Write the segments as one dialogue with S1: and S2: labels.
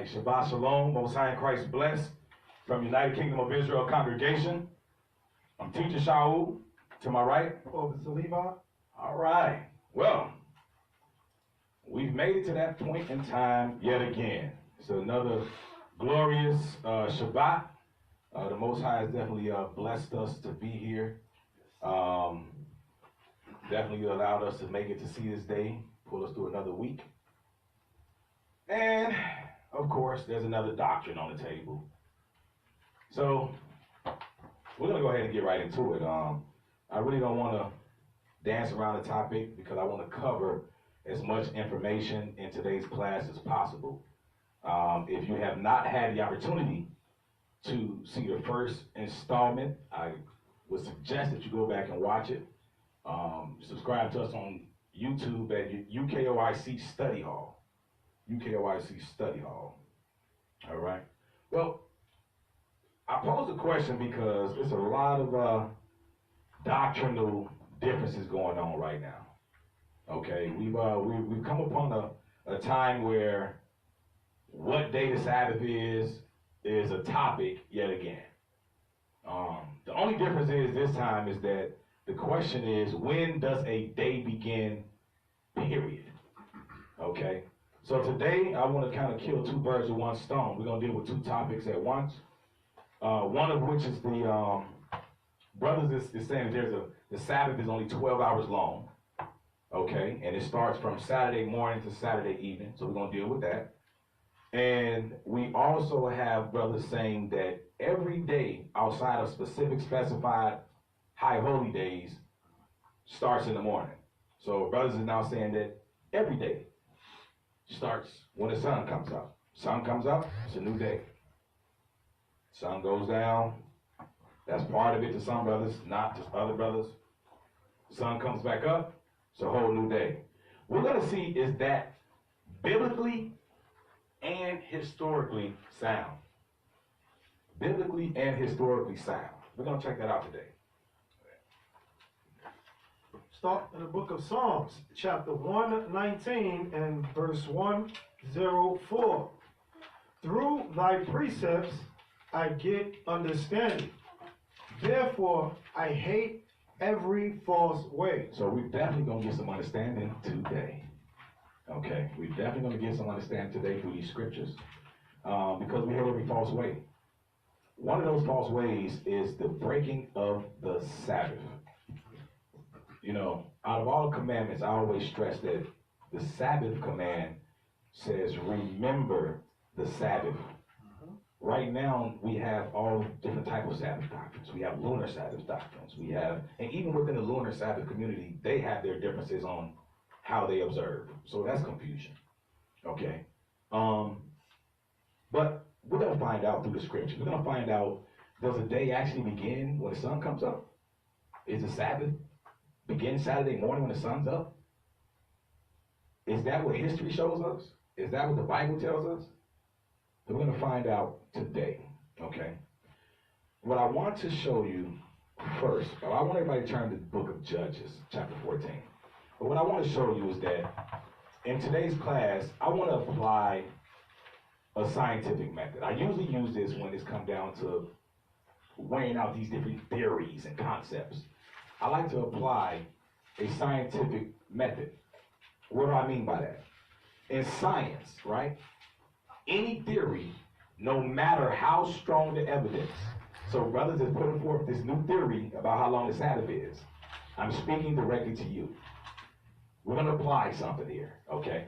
S1: right, Shabbat Shalom, Most High in Christ bless from United Kingdom of Israel congregation. I'm Teacher Shaul, to my right.
S2: Officer Levi.
S1: All right, well, we've made it to that point in time yet again. It's another glorious Shabbat. The Most High has definitely blessed us to be here. Definitely allowed us to make it to see this day, pull us through another week. And, of course, there's another doctrine on the table. So, we're going to go ahead and get right into it. I really don't want to dance around the topic because I want to cover as much information in today's class as possible. If you have not had the opportunity to see the first installment, I would suggest that you go back and watch it. Subscribe to us on YouTube at UKOIC Study Hall. UKOIC Study Hall. All right. Well, I pose a question because there's a lot of doctrinal differences going on right now. Okay, we've come upon a time where what day the Sabbath is a topic yet again. The only difference is this time is that the question is, when does a day begin, period? Okay, so today I want to kind of kill two birds with one stone. We're going to deal with two topics at once. One of which is the, brothers is saying that the Sabbath is only 12 hours long. Okay, and it starts from Saturday morning to Saturday evening, so we're going to deal with that. And we also have brothers saying that every day outside of specific specified high holy days starts in the morning. So brothers are now saying that every day starts when the sun comes up. Sun comes up, it's a new day. Sun goes down, that's part of it to some brothers, not to other brothers. Sun comes back up, it's a whole new day. We're going to see is that biblically and historically sound. Biblically and historically sound. We're going to check that out today.
S2: Start in the book of Psalms, chapter 119 and verse 104. Through thy precepts I get understanding. Therefore I hate every false way.
S1: So we're definitely going to get some understanding today. Okay, we're definitely going to get some understanding today through these scriptures because we hate every false way. One of those false ways is the breaking of the Sabbath. You know, out of all the commandments, I always stress that the Sabbath command says, remember the Sabbath. Right now, we have all different types of Sabbath doctrines. We have lunar Sabbath doctrines. We have, and even within the lunar Sabbath community, they have their differences on how they observe. So that's confusion. Okay? But we're going to find out through the scripture. We're going to find out, does a day actually begin when the sun comes up? Is the Sabbath begin Saturday morning when the sun's up? Is that what history shows us? Is that what the Bible tells us? So we're going to find out today, okay? What I want to show you first, I want everybody to turn to the book of Judges, chapter 14. But what I want to show you is that in today's class, I want to apply a scientific method. I usually use this when it's come down to weighing out these different theories and concepts. I like to apply a scientific method. What do I mean by that? In science, right? Any theory, no matter how strong the evidence. So brothers is putting forth this new theory about how long the Sabbath is. I'm speaking directly to you. We're going to apply something here, okay?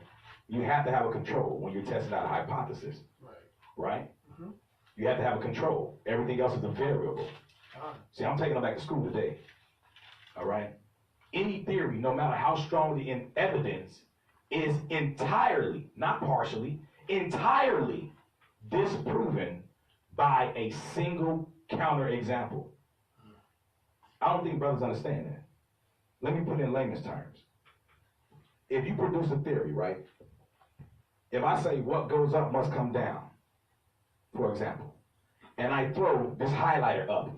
S1: You have to have a control when you're testing out a hypothesis, right? Mm-hmm. You have to have a control. Everything else is a variable. See, I'm taking them back to school today, all right? Any theory, no matter how strongly in evidence, is entirely, not partially, entirely disproven by a single counterexample. I don't think brothers understand that. Let me put it in layman's terms. If you produce a theory, right? If I say what goes up must come down, for example, and I throw this highlighter up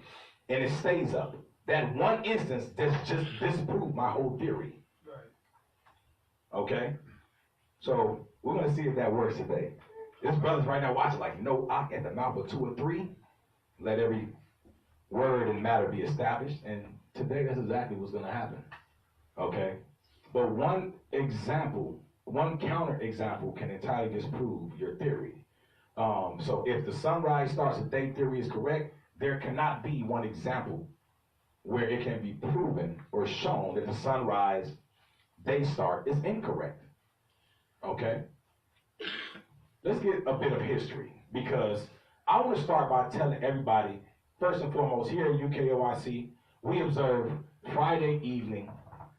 S1: and it stays up, that one instance just disproved my whole theory. Right. Okay? So we're going to see if that works today. There's brothers right now watching like, no, I at the mouth of 2 or 3, let every word and matter be established. And today that's exactly what's going to happen. Okay? But one example, one counter example can entirely disprove your theory. So if the sunrise starts a day theory is correct, there cannot be one example where it can be proven or shown that the sunrise day start is incorrect. Okay? Let's get a bit of history, because I want to start by telling everybody, first and foremost, here at UKOIC, we observe Friday evening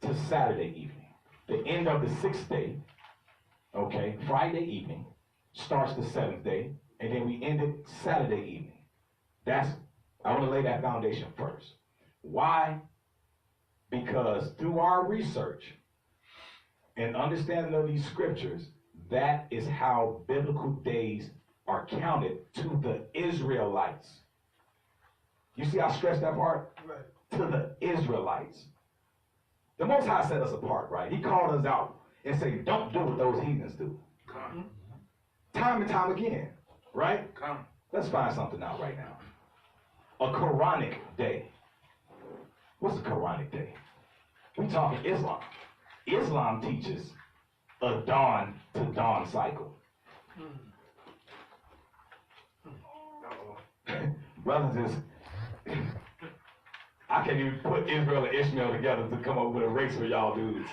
S1: to Saturday evening. The end of the 6th day, okay, Friday evening, starts the 7th day, and then we end it Saturday evening. I want to lay that foundation first. Why? Because through our research and understanding of these scriptures, that is how biblical days are counted to the Israelites. You see how I stress that part? Right. To the Israelites. The Most High set us apart, right? He called us out and said, don't do what those heathens do. Come. Time and time again, right? Come. Let's find something out right now. A Quranic day. What's a Quranic day? We talking Islam. Islam teaches a dawn to dawn cycle. Brothers is, I can't even put Israel and Ishmael together to come up with a race for y'all dudes.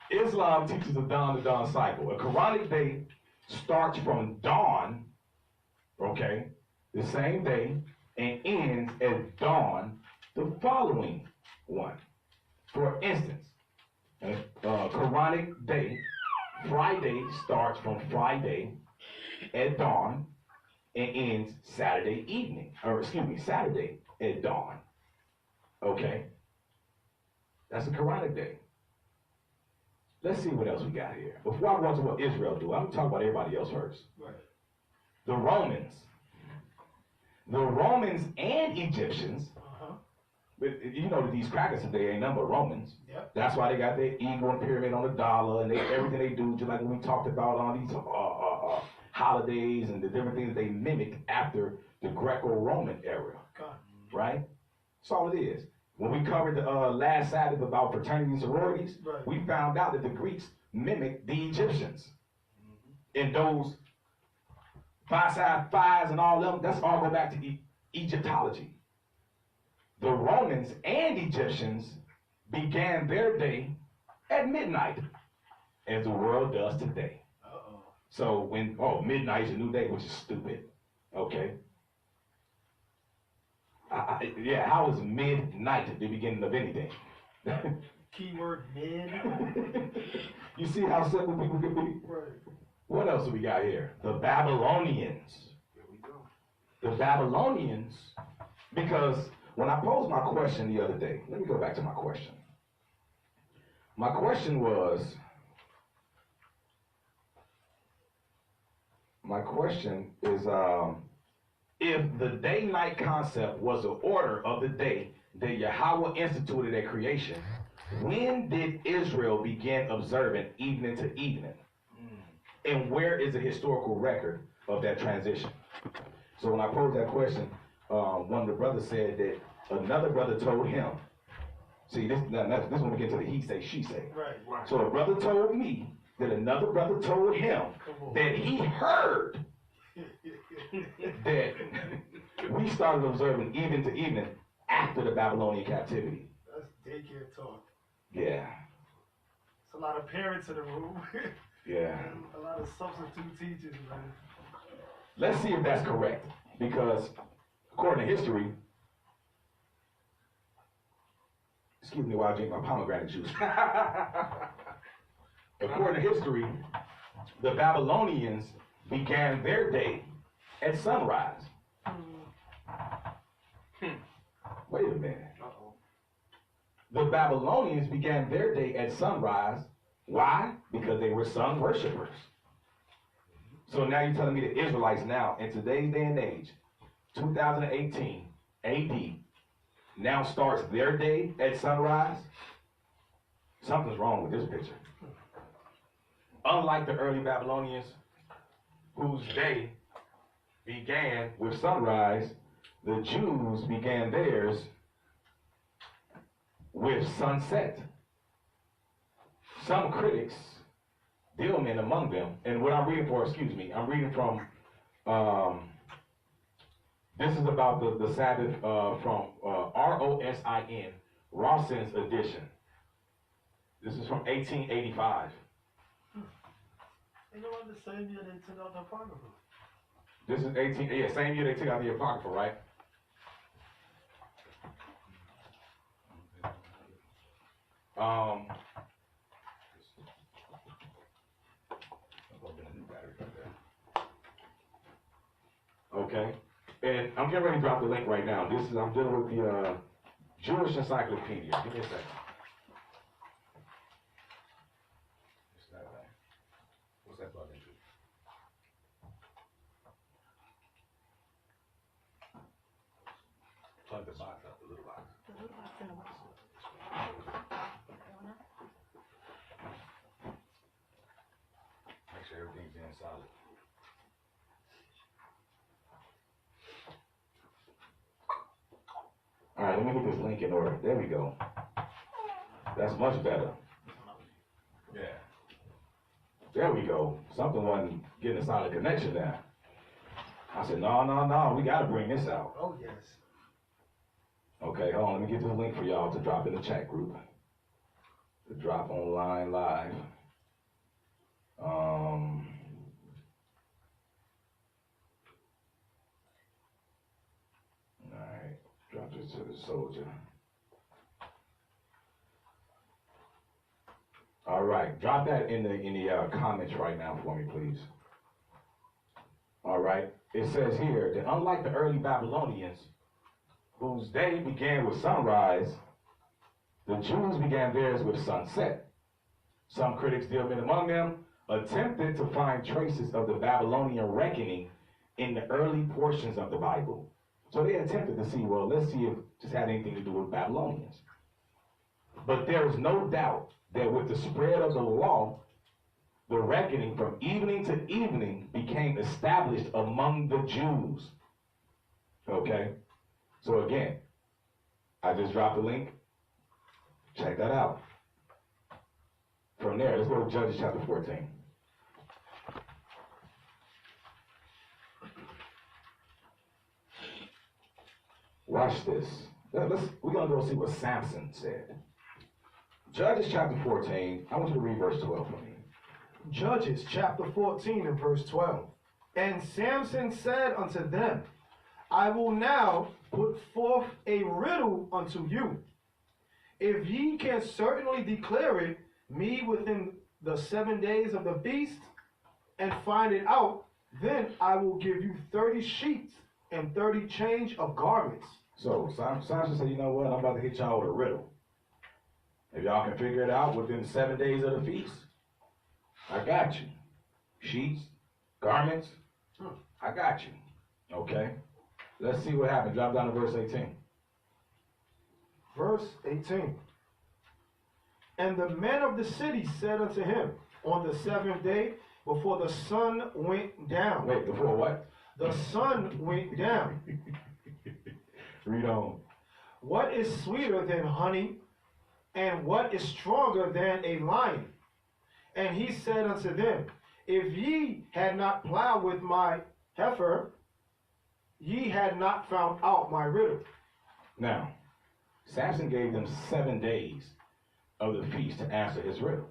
S1: Islam teaches a dawn to dawn cycle. A Quranic day starts from dawn, okay, the same day, and ends at dawn the following one. For instance, a Quranic day, Friday starts from Friday at dawn and ends Saturday evening, or excuse me, Saturday at dawn. Okay? That's a Quranic day. Let's see what else we got here. Before I go into what Israel do, I'm going to talk about everybody else first. Right. The Romans and Egyptians, but you know that these crackers today ain't nothing but Romans. Yep. That's why they got their eagle and pyramid on the dollar, and everything they do, just like when we talked about on these holidays and the different things they mimicked after the Greco-Roman era. God. Right? That's all it is. When we covered the last Sabbath about fraternity and sororities, right, we found out that the Greeks mimicked the Egyptians. And those five-side fives and all of them, that's all go back to Egyptology. The Romans and Egyptians began their day at midnight, as the world does today. Uh-oh. So when, midnight is a new day, which is stupid. Okay. How is midnight the beginning of anything?
S2: Keyword mid.
S1: You see how simple people can be? Right. What else do we got here? The Babylonians. Here we go. The Babylonians, because when I posed my question the other day, let me go back to my question. My question is, if the day-night concept was the order of the day that Yahweh instituted at creation, when did Israel begin observing evening to evening? And where is the historical record of that transition? So when I posed that question, one of the brothers said that another brother told him, see, this when we get to the he say, she say. Right. So a brother told me that another brother told him that he heard that we started observing evening to evening after the Babylonian captivity.
S2: That's daycare talk.
S1: Yeah.
S2: It's a lot of parents in the room.
S1: Yeah.
S2: A lot of substitute teachers, man.
S1: Let's see if that's correct, because according to history, excuse me while I drink my pomegranate juice. According to history, the Babylonians began their day at sunrise. Wait a minute. The Babylonians began their day at sunrise. Why? Because they were sun worshipers. So now you're telling me the Israelites now, in today's day and age, 2018 AD, now starts their day at sunrise? Something's wrong with this picture. unlike the early Babylonians, whose day began with sunrise, the Jews began theirs with sunset. Some critics, Dillman among them, and what I'm reading I'm reading from, this is about the Sabbath from Rosin, Rawson's edition. This is from 1885.
S2: You know what, the same year they took out the Apocrypha.
S1: This is same year they took out the Apocrypha, right? Okay, and I'm getting ready to drop the link right now. I'm dealing with the Jewish Encyclopedia. Give me a second. What's that plug into? Plug the box up, the little box. Make sure everything's in solid. All right, let me get this link in order. There we go. That's much better. Yeah. There we go. Something wasn't getting a solid connection there. I said, no, we got to bring this out.
S2: Oh, yes.
S1: Okay, hold on. Let me get this link for y'all to drop in the chat group. To drop online live. Alright, drop this to the soldier. Alright, drop that in the comments right now for me, please. Alright, it says here that unlike the early Babylonians, whose day began with sunrise, the Jews began theirs with sunset. Some critics, Dillman among them, attempted to find traces of the Babylonian reckoning in the early portions of the Bible. So they attempted to see, well, let's see if this had anything to do with Babylonians. But there is no doubt that with the spread of the law, the reckoning from evening to evening became established among the Jews. Okay? So again, I just dropped the link. Check that out. From there, let's go to Judges chapter 14. Watch this. We're going to go see what Samson said. Judges chapter 14. I want you to read verse 12 for me.
S2: Judges chapter 14 and verse 12. And Samson said unto them, I will now put forth a riddle unto you. If ye can certainly declare me within the 7 days of the feast, and find it out, then I will give you 30 sheets and 30 change of garments.
S1: So Samson said, you know what? I'm about to hit y'all with a riddle. If y'all can figure it out within 7 days of the feast, I got you. Sheets, garments, I got you. Okay? Let's see what happened. Drop down to verse 18.
S2: Verse 18. And the men of the city said unto him, on the 7th day, before the sun went down.
S1: Wait, before what?
S2: The sun went down.
S1: Read on.
S2: What is sweeter than honey, and what is stronger than a lion? And he said unto them, if ye had not plowed with my heifer, ye had not found out my riddle.
S1: Now, Samson gave them 7 days of the feast to answer his riddle.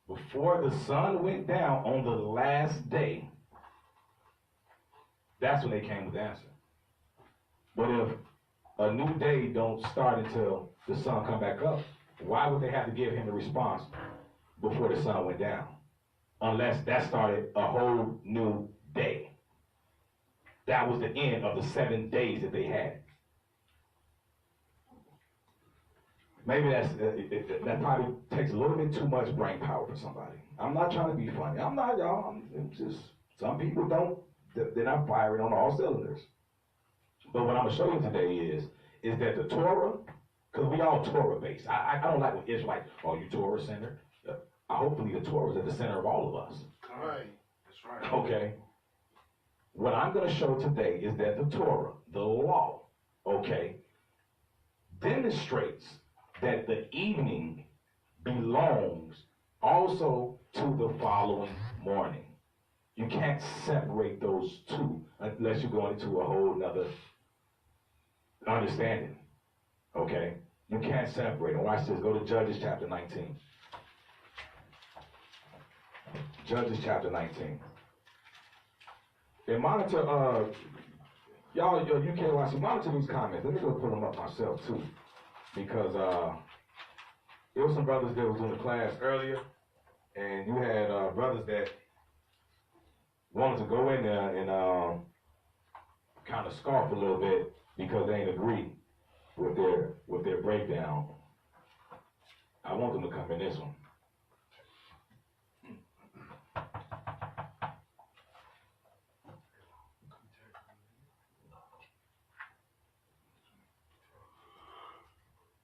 S1: Before the sun went down on the last day, that's when they came with the answer. But if a new day don't start until the sun come back up, why would they have to give him the response before the sun went down? Unless that started a whole new day. That was the end of the 7 days that they had. Maybe that probably takes a little bit too much brain power for somebody. I'm not trying to be funny. I'm not, y'all. I'm just, some people don't, they're not firing on all cylinders. But what I'm going to show you today is that the Torah, because we all Torah based. I don't like when Israelites, oh, you Torah center. hopefully the Torah is at the center of all of us.
S2: Right.
S3: That's right.
S1: Okay. What I'm going to show today is that the Torah, the law, okay, demonstrates that the evening belongs also to the following morning. You can't separate those two unless you're going into a whole nother understanding. Okay? You can't separate them. Watch this. Go to Judges chapter 19. Judges chapter 19. And monitor, y'all, you can't watch it. Monitor these comments. Let me go put them up myself too. Because there was some brothers that was in the class earlier, and you had brothers that wanted to go in there and kind of scoff a little bit because they ain't agree with their breakdown. I want them to come in this one.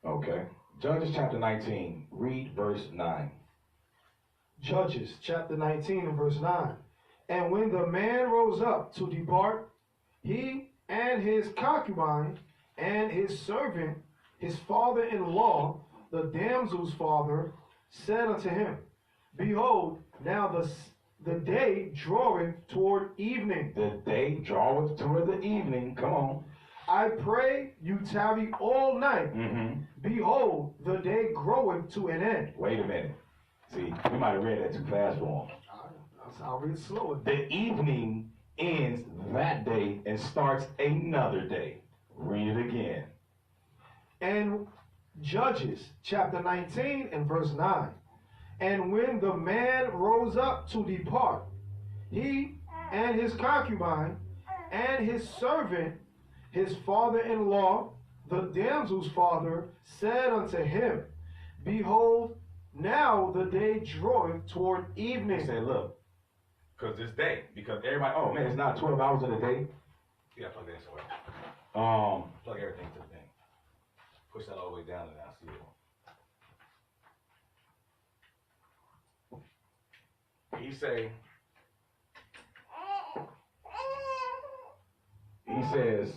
S1: Okay. Judges chapter 19, read verse 9.
S2: Judges chapter 19 and verse 9. And when the man rose up to depart, he and his concubine and his servant, his father-in-law, the damsel's father, said unto him, Behold, now the day draweth toward evening.
S1: The day draweth toward the evening. Come on.
S2: I pray you tarry all night.
S1: Mm-hmm.
S2: Behold, the day groweth to an end.
S1: Wait a minute. See, we might have read that too fast for him.
S2: I'll read it slower.
S1: The evening ends that day and starts another day. Read it again.
S2: And Judges chapter 19 and verse 9. And when the man rose up to depart, he and his concubine and his servant, his father-in-law, the damsel's father, said unto him, Behold, now the day draweth toward evening.
S1: He said, look, because this day, because everybody, oh man, it's not 12 hours in a day. Yeah, plug that somewhere. Plug everything to the thing. Push that all the way down and I'll see it. He says,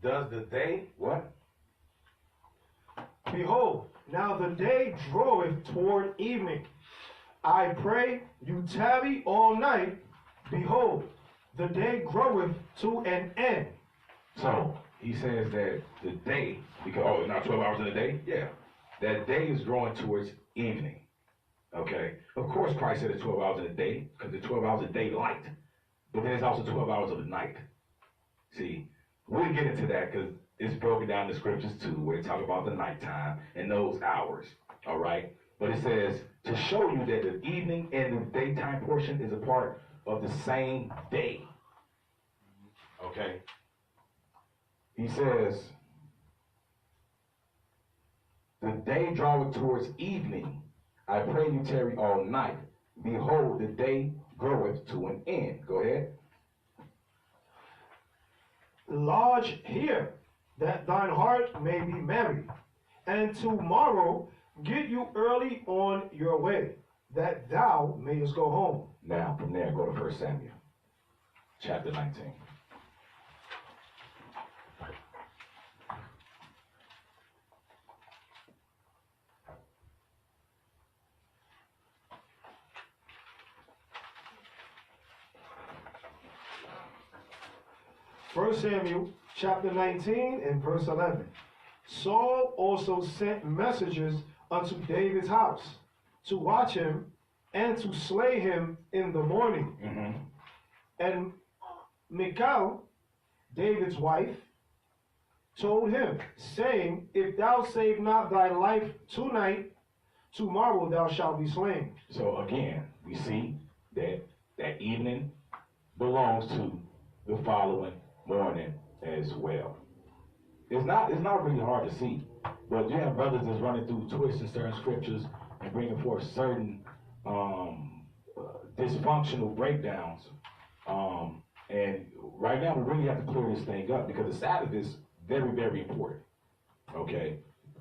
S1: does the day, what?
S2: Behold, now the day draweth toward evening. I pray you tarry all night. Behold, the day groweth to an end.
S1: So he says that the day, because oh, it's not 12 hours in a day? Yeah. That day is drawing towards evening. Okay? Of course Christ said it's 12 hours in a day, because the 12 hours of daylight. But then it's also 12 hours of the night. See, we'll get into that because it's broken down in the scriptures too, where they talk about the nighttime and those hours. All right? But it says to show you that the evening and the daytime portion is a part of the same day. Okay? He says, the day draweth towards evening. I pray you tarry all night. Behold, the day groweth to an end. Go ahead.
S2: Lodge here, that thine heart may be merry, and tomorrow get you early on your way, that thou mayest go home.
S1: Now, from there, go to 1 Samuel, chapter 19.
S2: First Samuel chapter 19 and verse 11. Saul also sent messengers unto David's house to watch him and to slay him in the morning.
S1: Mm-hmm.
S2: And Michal, David's wife, told him, saying, If thou save not thy life tonight, tomorrow thou shalt be slain.
S1: So again, we see that that evening belongs to the following morning as well. It's not really hard to see, but you have brothers that's running through twists in certain scriptures and bringing forth certain dysfunctional breakdowns. And right now we really have to clear this thing up because the Sabbath is very, very important. Okay,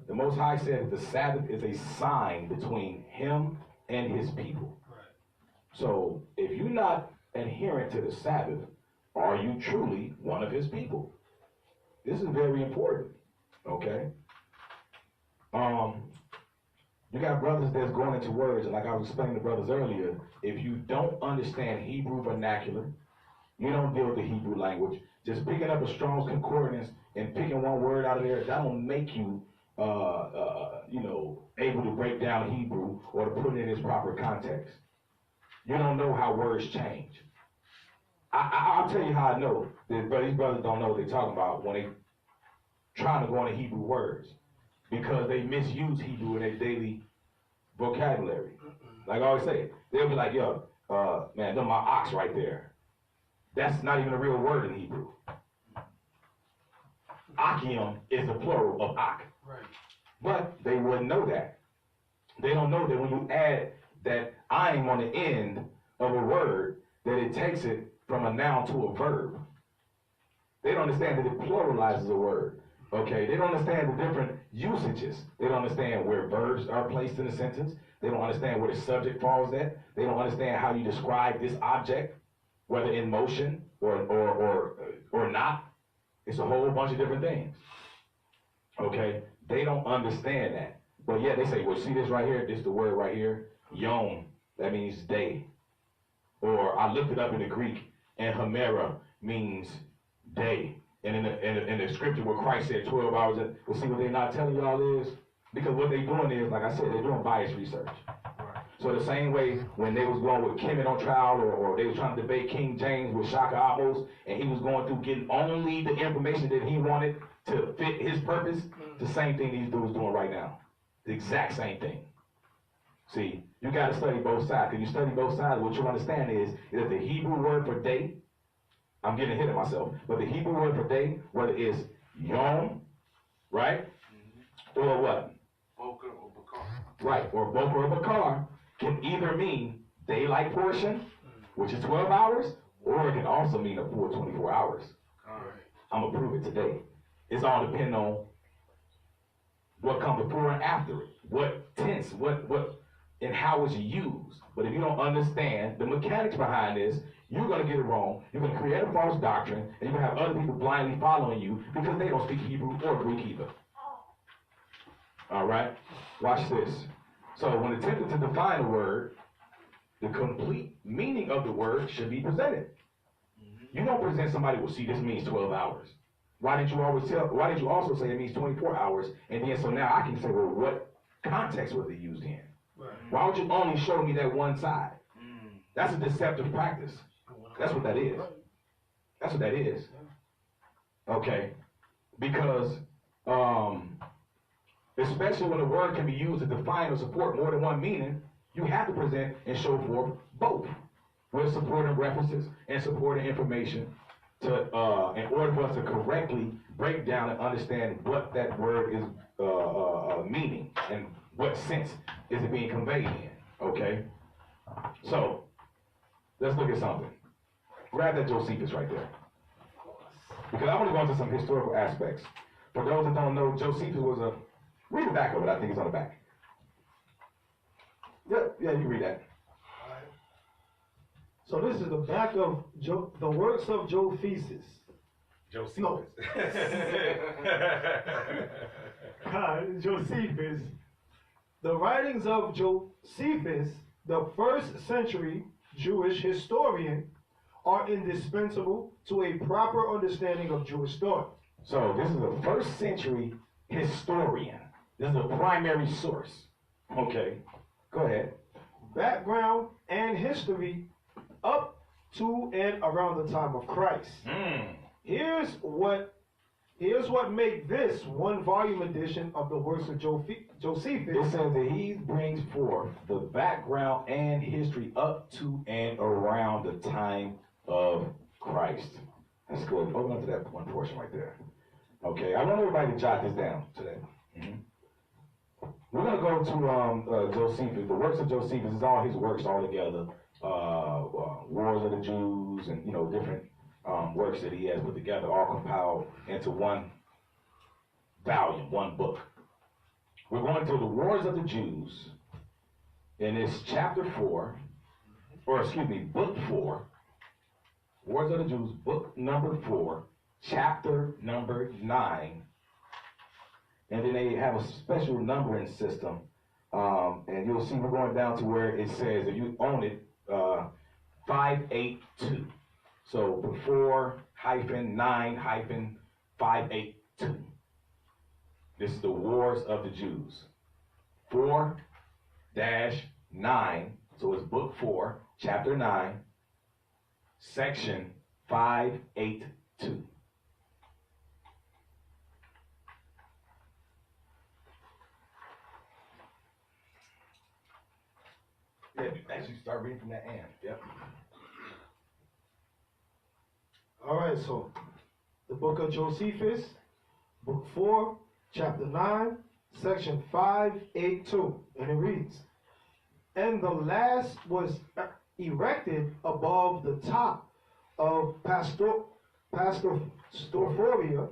S1: the Most High said that the Sabbath is a sign between him and his people. So if you're not adherent to the Sabbath, are you truly one of his people? This is very important, okay? You got brothers that's going into words, and like I was explaining to brothers earlier, if you don't understand Hebrew vernacular, you don't deal with the Hebrew language, just picking up a Strong's Concordance and picking one word out of there, that don't make you, able to break down Hebrew or to put it in its proper context. You don't know how words change. I'll tell you how I know that these brothers don't know what they're talking about when they trying to go into Hebrew words, because they misuse Hebrew in their daily vocabulary. Like I always say, they'll be like, yo, man, them my ox right there. That's not even a real word in Hebrew. Achium is the plural of ak.
S2: Right.
S1: But they wouldn't know that. They don't know that when you add that I'm on the end of a word, that it takes it from a noun to a verb. They don't understand that it pluralizes a word. Okay, they don't understand the different usages. They don't understand where verbs are placed in a sentence. They don't understand where the subject falls at. They don't understand how you describe this object, whether in motion or not. It's a whole bunch of different things. Okay, they don't understand that. But yeah, they say, well, see this right here? This is the word right here, yom. That means day. Or I looked it up in the Greek, and Hemera means day. And in the scripture where Christ said 12 hours, well, see what they're not telling y'all is, because what they're doing is, like I said, they're doing bias research. Right. So the same way when they was going with Kemet on trial, or they was trying to debate King James with Shaka Amos, and he was going through getting only the information that he wanted to fit his purpose, the same thing these dudes doing right now. The exact same thing. See, you got to study both sides. Because you study both sides, what you understand is that the Hebrew word for day, I'm getting ahead of myself, but the Hebrew word for day, whether it's yom, right, or what?
S3: Boker or Bakar.
S1: Right, or boker or bakar, can either mean daylight portion, which is 12 hours, or it can also mean a full 24 hours.
S3: All right.
S1: I'm going to prove it today. It's all depending on what comes before and after it, what tense, what, and how it's used. But if you don't understand the mechanics behind this, you're going to get it wrong. You're going to create a false doctrine, and you're going to have other people blindly following you because they don't speak Hebrew or Greek either. All right? Watch this. So when attempting to define a word, the complete meaning of the word should be presented. You don't present somebody, well, see, this means 12 hours. Why didn't you also say it means 24 hours? And then so now I can say, well, what context was it used in? Right. Why would you only show me that one side? That's a deceptive practice. That's what that is. That's what that is. Okay. Because especially when a word can be used to define or support more than one meaning, you have to present and show forth both, with supporting references and supporting information to in order for us to correctly break down and understand what that word is meaning and what sense is it being conveyed in. Okay? So let's look at something. Grab that Josephus right there. Because I want to go into some historical aspects. For those that don't know, Josephus was read the back of it, I think it's on the back. Yeah, you read that.
S2: So this is the back of the works of Josephus.
S3: Josephus.
S2: No. Josephus. The writings of Josephus, the first century Jewish historian, are indispensable to a proper understanding of Jewish thought.
S1: So this is a first century historian. This is a primary source. Okay, go ahead.
S2: Background and history up to and around the time of Christ. Here's what make this one volume edition of the works of Josephus.
S1: It says that he brings forth the background and history up to and around the time of Christ. That's good. Open up to that one portion right there. Okay, I want everybody to jot this down today. We're going to go to Josephus. The works of Josephus is all his works all together. Wars of the Jews and, different works that he has put together, all compiled into one volume, one book. We're going to the Wars of the Jews, and it's chapter 4, or excuse me, book 4. Wars of the Jews, book number 4, chapter number 9. And then they have a special numbering system. And you'll see we're going down to where it says, if you own it, 582. So before -9-582. This is the Wars of the Jews. 4-9. So it's book 4, chapter 9, section 582. Yeah, actually start reading from that end. Yep.
S2: All right, so the book of Josephus, book 4, chapter 9, section 582, and it reads, "And the last was erected above the top of Pastorphoria."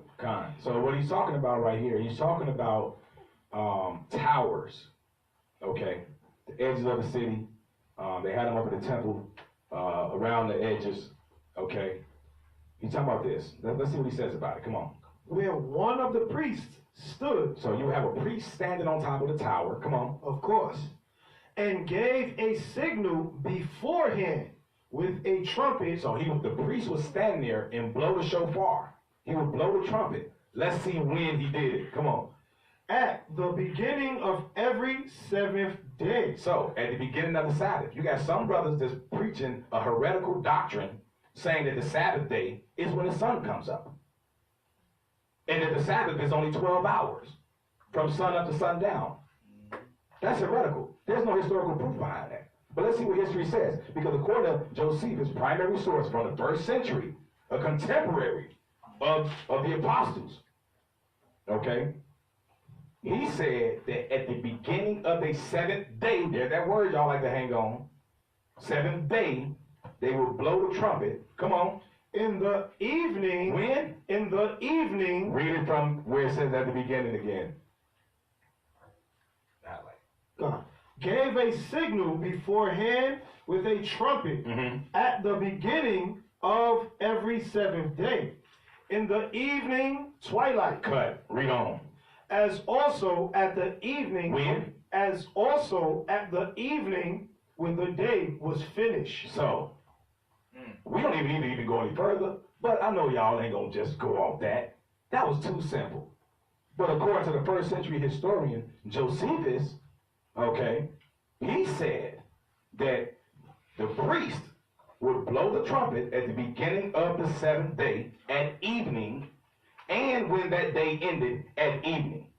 S1: So what he's talking about right here, he's talking about towers, okay? The edges of the city. They had them up in the temple around the edges, okay? He's talking about this. Let's see what he says about it. Come on.
S2: "Where one of the priests stood,"
S1: So you have a priest standing on top of the tower. Come on.
S2: of course, "and gave a signal beforehand with a trumpet."
S1: So the priest was standing there and blow the shofar. He would blow the trumpet. Let's see when he did it. Come on.
S2: "At the beginning of every 7th day."
S1: So at the beginning of the Sabbath, you got some brothers that's preaching a heretical doctrine saying that the Sabbath day is when the sun comes up. And that the Sabbath is only 12 hours from sun up to sundown. That's heretical. There's no historical proof behind that. But let's see what history says. Because according to Josephus' primary source from the 1st century, a contemporary of the apostles, okay, he said that at the beginning of the 7th day, there's that word y'all like to hang on, 7th day, they will blow the trumpet. Come on.
S2: "In the evening."
S1: When?
S2: "In the evening."
S1: Read it from where it says at the beginning again. Not like.
S2: God "gave a signal beforehand with a trumpet at the beginning of every 7th day. In the evening twilight."
S1: Cut. Read on.
S2: "As also at the evening."
S1: When?
S2: "As also at the evening when the day was finished."
S1: So, we don't even need to even go any further, but I know y'all ain't gonna just go off that. That was too simple. But according to the 1st century historian, Josephus, okay, he said that the priest would blow the trumpet at the beginning of the 7th day at evening, and when that day ended at evening.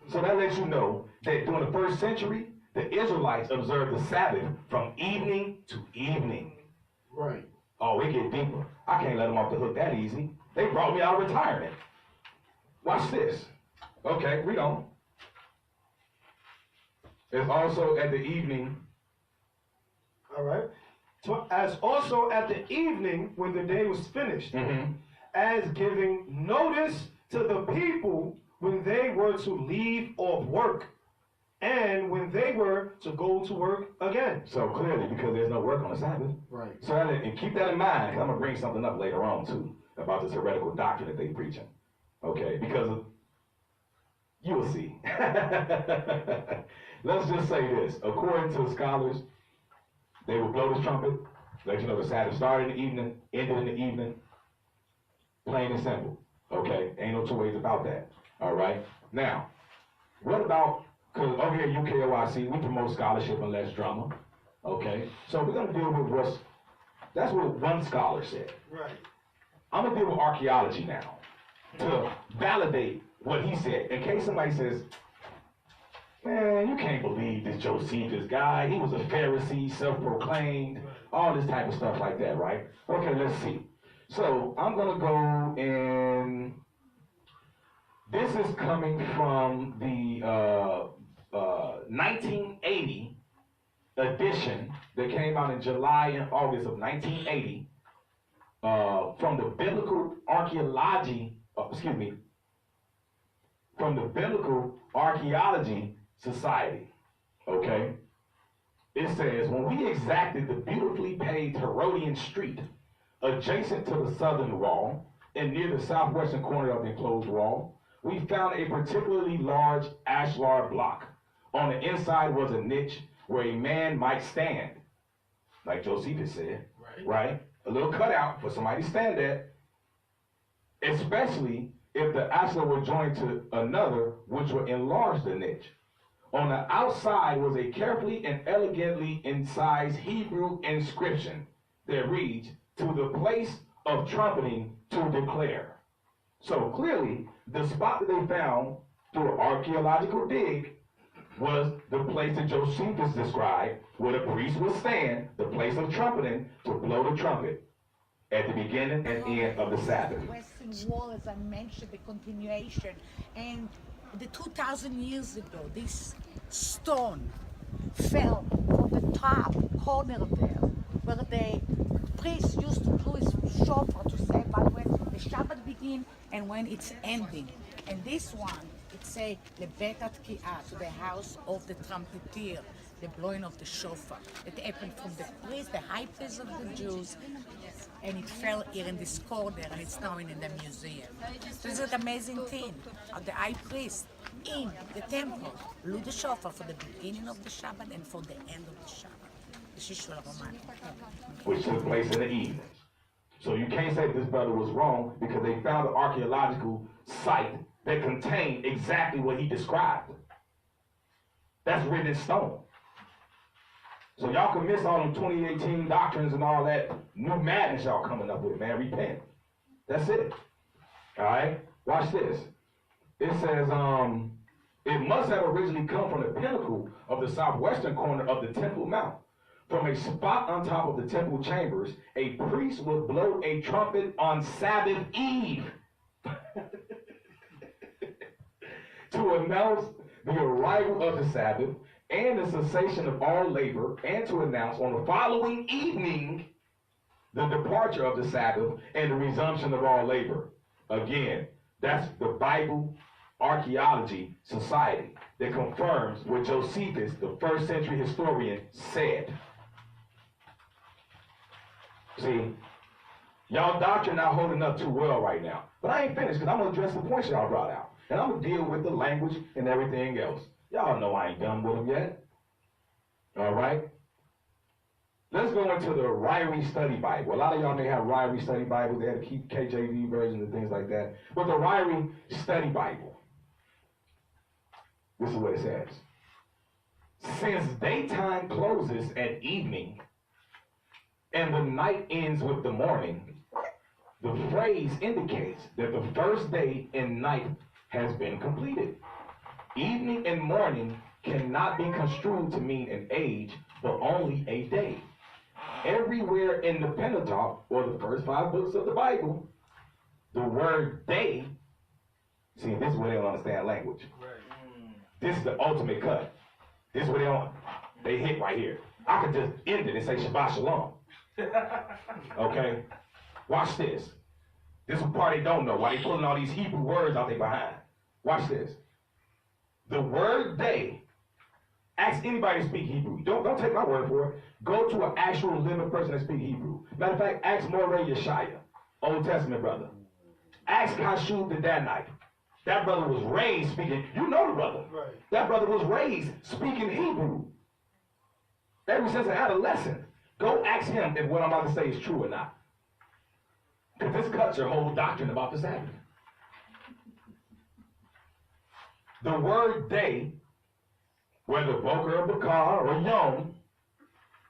S1: So that lets you know that during the 1st century, the Israelites observed the Sabbath from evening to evening.
S2: Right.
S1: Oh, it get deeper. I can't let them off the hook that easy. They brought me out of retirement. Watch this. Okay, read on. It's also at the evening.
S2: All right. "As also at the evening when the day was finished, as giving notice to the people when they were to leave off work, and when they were to go to work again."
S1: So clearly, because there's no work on the Sabbath.
S2: Right.
S1: So and keep that in mind, because I'm going to bring something up later on, too, about this heretical doctrine that they preaching. Okay, because you will see. Let's just say this. According to scholars, they will blow the trumpet, let you know the Sabbath started in the evening, ended in the evening. Plain and simple. Okay, ain't no two ways about that. All right. Now, what about, because over here at UKOIC, we promote scholarship and less drama. Okay, so we're going to deal with that's what one scholar said.
S2: Right.
S1: I'm going to deal with archaeology now to validate what he said. In case somebody says, man, you can't believe this Josephus guy. He was a Pharisee, self-proclaimed, all this type of stuff like that, right? Okay, let's see. So I'm going to go and this is coming from the 1980 edition that came out in July and August of 1980 from the Biblical Archaeology, from the Biblical Archaeology society, okay? It says, when we exacted the beautifully paved Herodian street adjacent to the southern wall and near the southwestern corner of the enclosed wall, we found a particularly large ashlar block. On the inside was a niche where a man might stand, like Josephus said, right? A little cutout for somebody to stand at, especially if the ashlar were joined to another, which would enlarge the niche. On the outside was a carefully and elegantly incised Hebrew inscription that reads, "To the place of trumpeting to declare." So clearly, the spot that they found through an archaeological dig was the place that Josephus described, where the priest would stand, the place of trumpeting, to blow the trumpet at the beginning and end of the Sabbath.
S4: The Western Wall, as I mentioned, the continuation, and the 2,000 years ago, this stone fell from the top corner there, where the priest used to blow his shofar to say about when the Shabbat begin and when it's ending. And this one, it say Lebet Atkiah, to the house of the trumpeter, the blowing of the shofar. It happened from the priest, the high priest of the Jews, and it fell here in this corner, and it's now in the museum. So it's an amazing thing. The high priest in the temple blew the shofar for the beginning of the Shabbat and for the end of the Shabbat. The Shishul Roman.
S1: Which took place in the evening. So you can't say this brother was wrong because they found an archaeological site that contained exactly what he described. That's written in stone. So y'all can miss all them 2018 doctrines and all that new madness y'all coming up with, man. Repent. That's it. All right? Watch this. It says, it must have originally come from the pinnacle of the southwestern corner of the Temple Mount. From a spot on top of the temple chambers, a priest would blow a trumpet on Sabbath Eve to announce the arrival of the Sabbath and the cessation of all labor, and to announce on the following evening the departure of the Sabbath and the resumption of all labor. Again, that's the Bible Archaeology Society that confirms what Josephus, the first century historian, said. See, y'all doctrine not holding up too well right now. But I ain't finished because I'm going to address the points y'all brought out. And I'm going to deal with the language and everything else. Y'all know I ain't done with them yet. All right? Let's go into the Ryrie Study Bible. A lot of y'all may have Ryrie Study Bibles. They had to keep KJV versions and things like that. But the Ryrie Study Bible, this is what it says. Since daytime closes at evening and the night ends with the morning, the phrase indicates that the first day and night has been completed. Evening and morning cannot be construed to mean an age, but only a day. Everywhere in the Pentateuch, or the first 5 books of the Bible, the word day, see, this is where they don't understand language. This is the ultimate cut. This is where they hit right here. I could just end it and say Shabbat Shalom. Okay? Watch this. This is the part they don't know, why they pulling all these Hebrew words out there behind. Watch this. The word day, ask anybody to speak Hebrew. Don't take my word for it. Go to an actual living person that speaks Hebrew. Matter of fact, ask Moreh Yeshaya, Old Testament brother. Ask Hashub the Danite. That brother was raised speaking, you know the brother.
S2: Right.
S1: That brother was raised speaking Hebrew. Ever since an adolescent. Go ask him if what I'm about to say is true or not. Because this cuts your whole doctrine about the Sabbath. The word day, whether Boker or Bakar or Yom,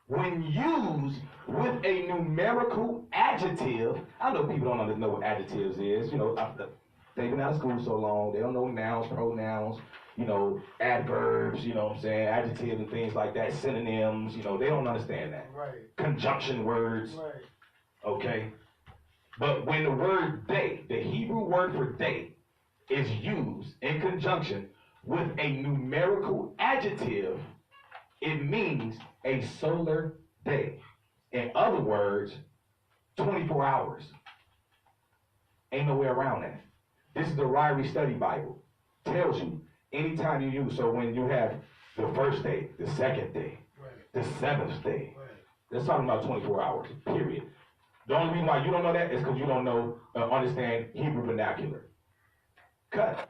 S1: when used with a numerical adjective, I know people don't know what adjectives is. You know, they've been out of school so long, they don't know nouns, pronouns, you know, adverbs, you know what I'm saying, adjectives and things like that, synonyms, you know, they don't understand that.
S2: Right.
S1: Conjunction words,
S2: Right.
S1: okay? But when the word day, the Hebrew word for day, is used in conjunction with a numerical adjective, it means a solar day. In other words, 24 hours. Ain't no way around that. This is the Ryrie Study Bible. Tells you anytime you use, so when you have the first day, the second day, the seventh day, that's talking about 24 hours, period. The only reason why you don't know that is because you don't know, understand Hebrew vernacular. Cut.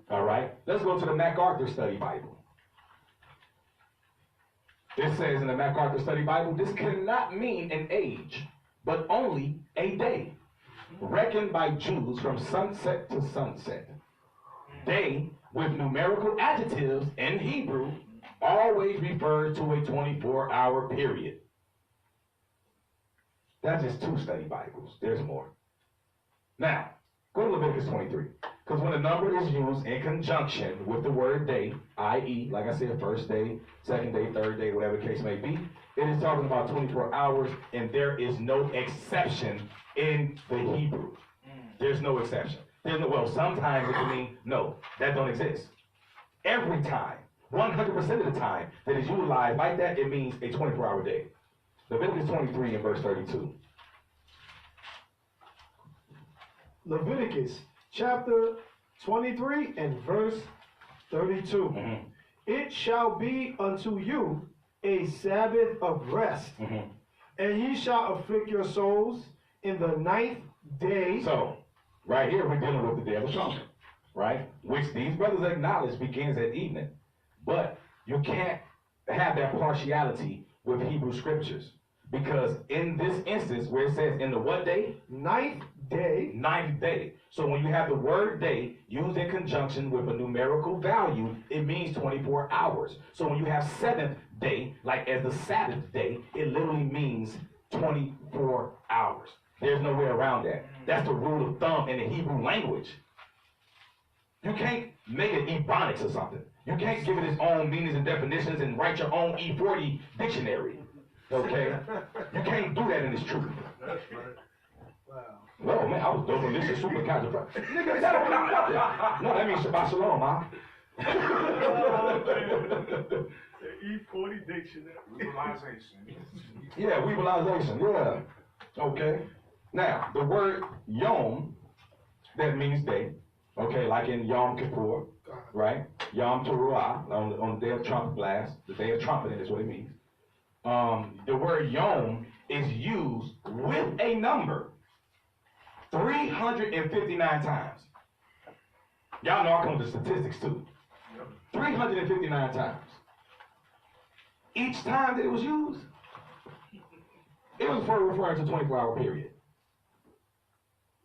S1: All right, let's go to the MacArthur Study Bible. It says in the MacArthur Study Bible, this cannot mean an age, but only a day, reckoned by Jews from sunset to sunset. Day, with numerical adjectives in Hebrew, always refers to a 24-hour period. That's just 2 study Bibles. There's more. Now, go to Leviticus 23. Because when a number is used in conjunction with the word day, i.e., like I said, first day, second day, third day, whatever the case may be, it is talking about 24 hours, and there is no exception in the Hebrew. There's no exception. There's no, well, sometimes it can mean, no, that don't exist. Every time, 100% of the time that is utilized like that, it means a 24-hour day. Leviticus 23 and verse 32.
S2: Leviticus chapter 23 and verse 32.
S1: Mm-hmm.
S2: It shall be unto you a Sabbath of rest,
S1: Mm-hmm.
S2: and ye shall afflict your souls in the 9th day.
S1: So, right here we're dealing with the Day of Atonement, right? Which these brothers acknowledge begins at evening. But you can't have that partiality with Hebrew scriptures. Because in this instance, where it says in the what day?
S2: 9th day.
S1: 9th day. So when you have the word day used in conjunction with a numerical value, it means 24 hours. So when you have 7th day, like as the Sabbath day, it literally means 24 hours. There's no way around that. That's the rule of thumb in the Hebrew language. You can't make it Ebonics or something. You can't give it its own meanings and definitions and write your own E40 dictionary. Okay? You can't do that in this truth.
S3: That's right.
S2: Wow.
S1: No, man, I was doing this is super kind of nigga, that don't mean nothing. No, that means Shabbat Shalom, huh?
S2: E40 dictionary.
S3: Legalization.
S1: Yeah, weevilization, yeah. Okay. Now, the word Yom, that means day. Okay, like in Yom Kippur, right? Yom Teruah, on the day of trumpet blast, the day of trumpeting is what it means. The word Yom is used with a number 359 times. Y'all know I come with the statistics too. 359 times. Each time that it was used, it was referring to 24-hour period.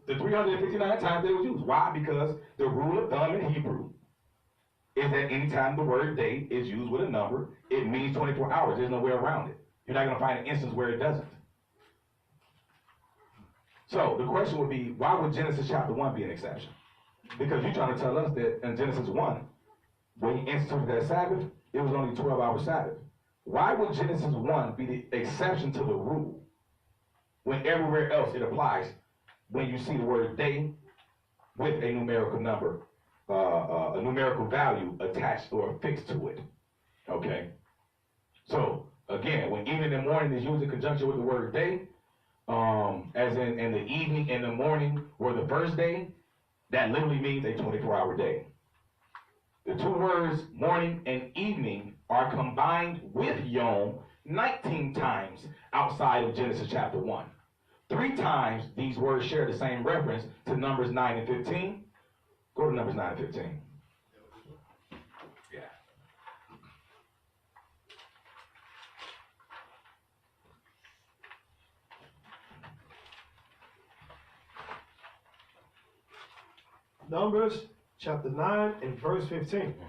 S1: The 359 times that it was used. Why? Because the rule of thumb in Hebrew is that anytime the word day is used with a number, it means 24 hours. There's no way around it. You're not going to find an instance where it doesn't. So the question would be, why would Genesis chapter 1 be an exception? Because you're trying to tell us that in Genesis 1, when he instituted that Sabbath, it was only a 12-hour Sabbath. Why would Genesis 1 be the exception to the rule when everywhere else it applies when you see the word day with a numerical number, a numerical value attached or affixed to it? Okay? So, again, when evening and morning is used in conjunction with the word day, as in the evening and the morning were the first day, that literally means a 24-hour day. The two words morning and evening are combined with Yom 19 times outside of Genesis chapter 1. 3 times these words share the same reference to Numbers 9 and 15. Go to Numbers 9 and 15. Yeah.
S2: Numbers chapter 9 and verse 15.
S1: Mm-hmm.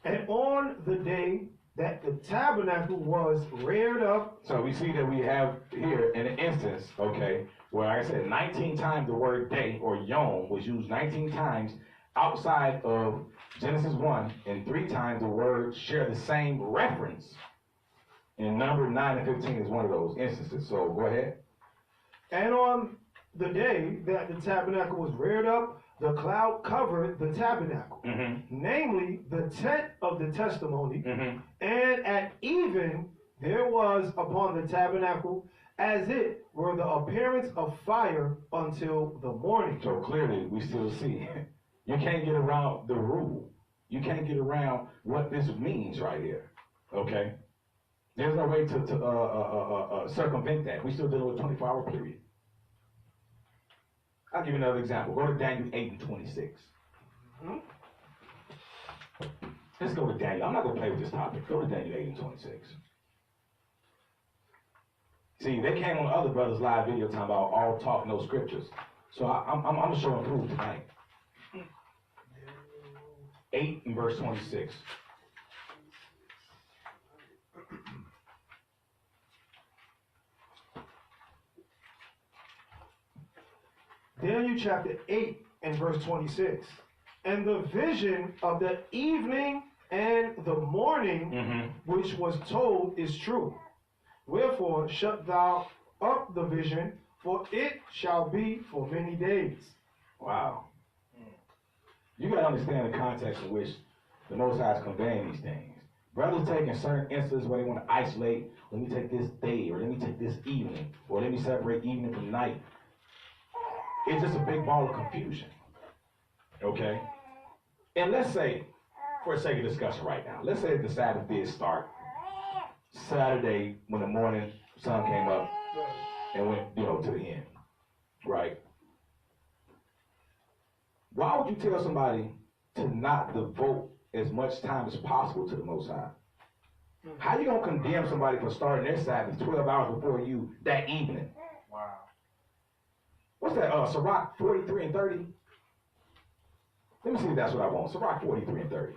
S2: And on the day that the tabernacle was reared up.
S1: So we see that we have here in an instance, okay, where like I said 19 times the word day or yom was used 19 times outside of Genesis 1, and 3 times the words share the same reference. And number 9 and 15 is one of those instances. So go ahead.
S2: And on the day that the tabernacle was reared up, the cloud covered the tabernacle, namely the tent of the testimony. And at even there was upon the tabernacle as it were the appearance of fire until the morning.
S1: So clearly we still see You can't get around the rule. You can't get around what this means right here. Okay? There's no way to circumvent that. We still dealing with a 24-hour period. I'll give you another example. Go to Daniel 8 and 26. Let's go to Daniel. I'm not going to play with this topic. Go to Daniel 8 and 26. See, they came on the other brother's live video talking about all talk, no scriptures. So I'm going to show and prove tonight. 8 and verse 26.
S2: Daniel chapter 8 and verse 26. And the vision of the evening and the morning which was told is true. Wherefore shut thou up the vision, for it shall be for many days.
S1: Wow. You got to understand the context in which the Most High is conveying these things. Brothers taking certain instances where they want to isolate, let me take this day, or let me take this evening, or let me separate evening from night. It's just a big ball of confusion. Okay? And let's say, for the sake of discussion right now, let's say the Sabbath did start Saturday when the morning sun came up and went, to the end. Right? Why would you tell somebody to not devote as much time as possible to the Most High? How you going to condemn somebody for starting their Sabbath 12 hours before you that evening?
S3: Wow.
S1: What's that? Sirach 43 and 30? Let me see if that's what I want. Sirach 43 and 30.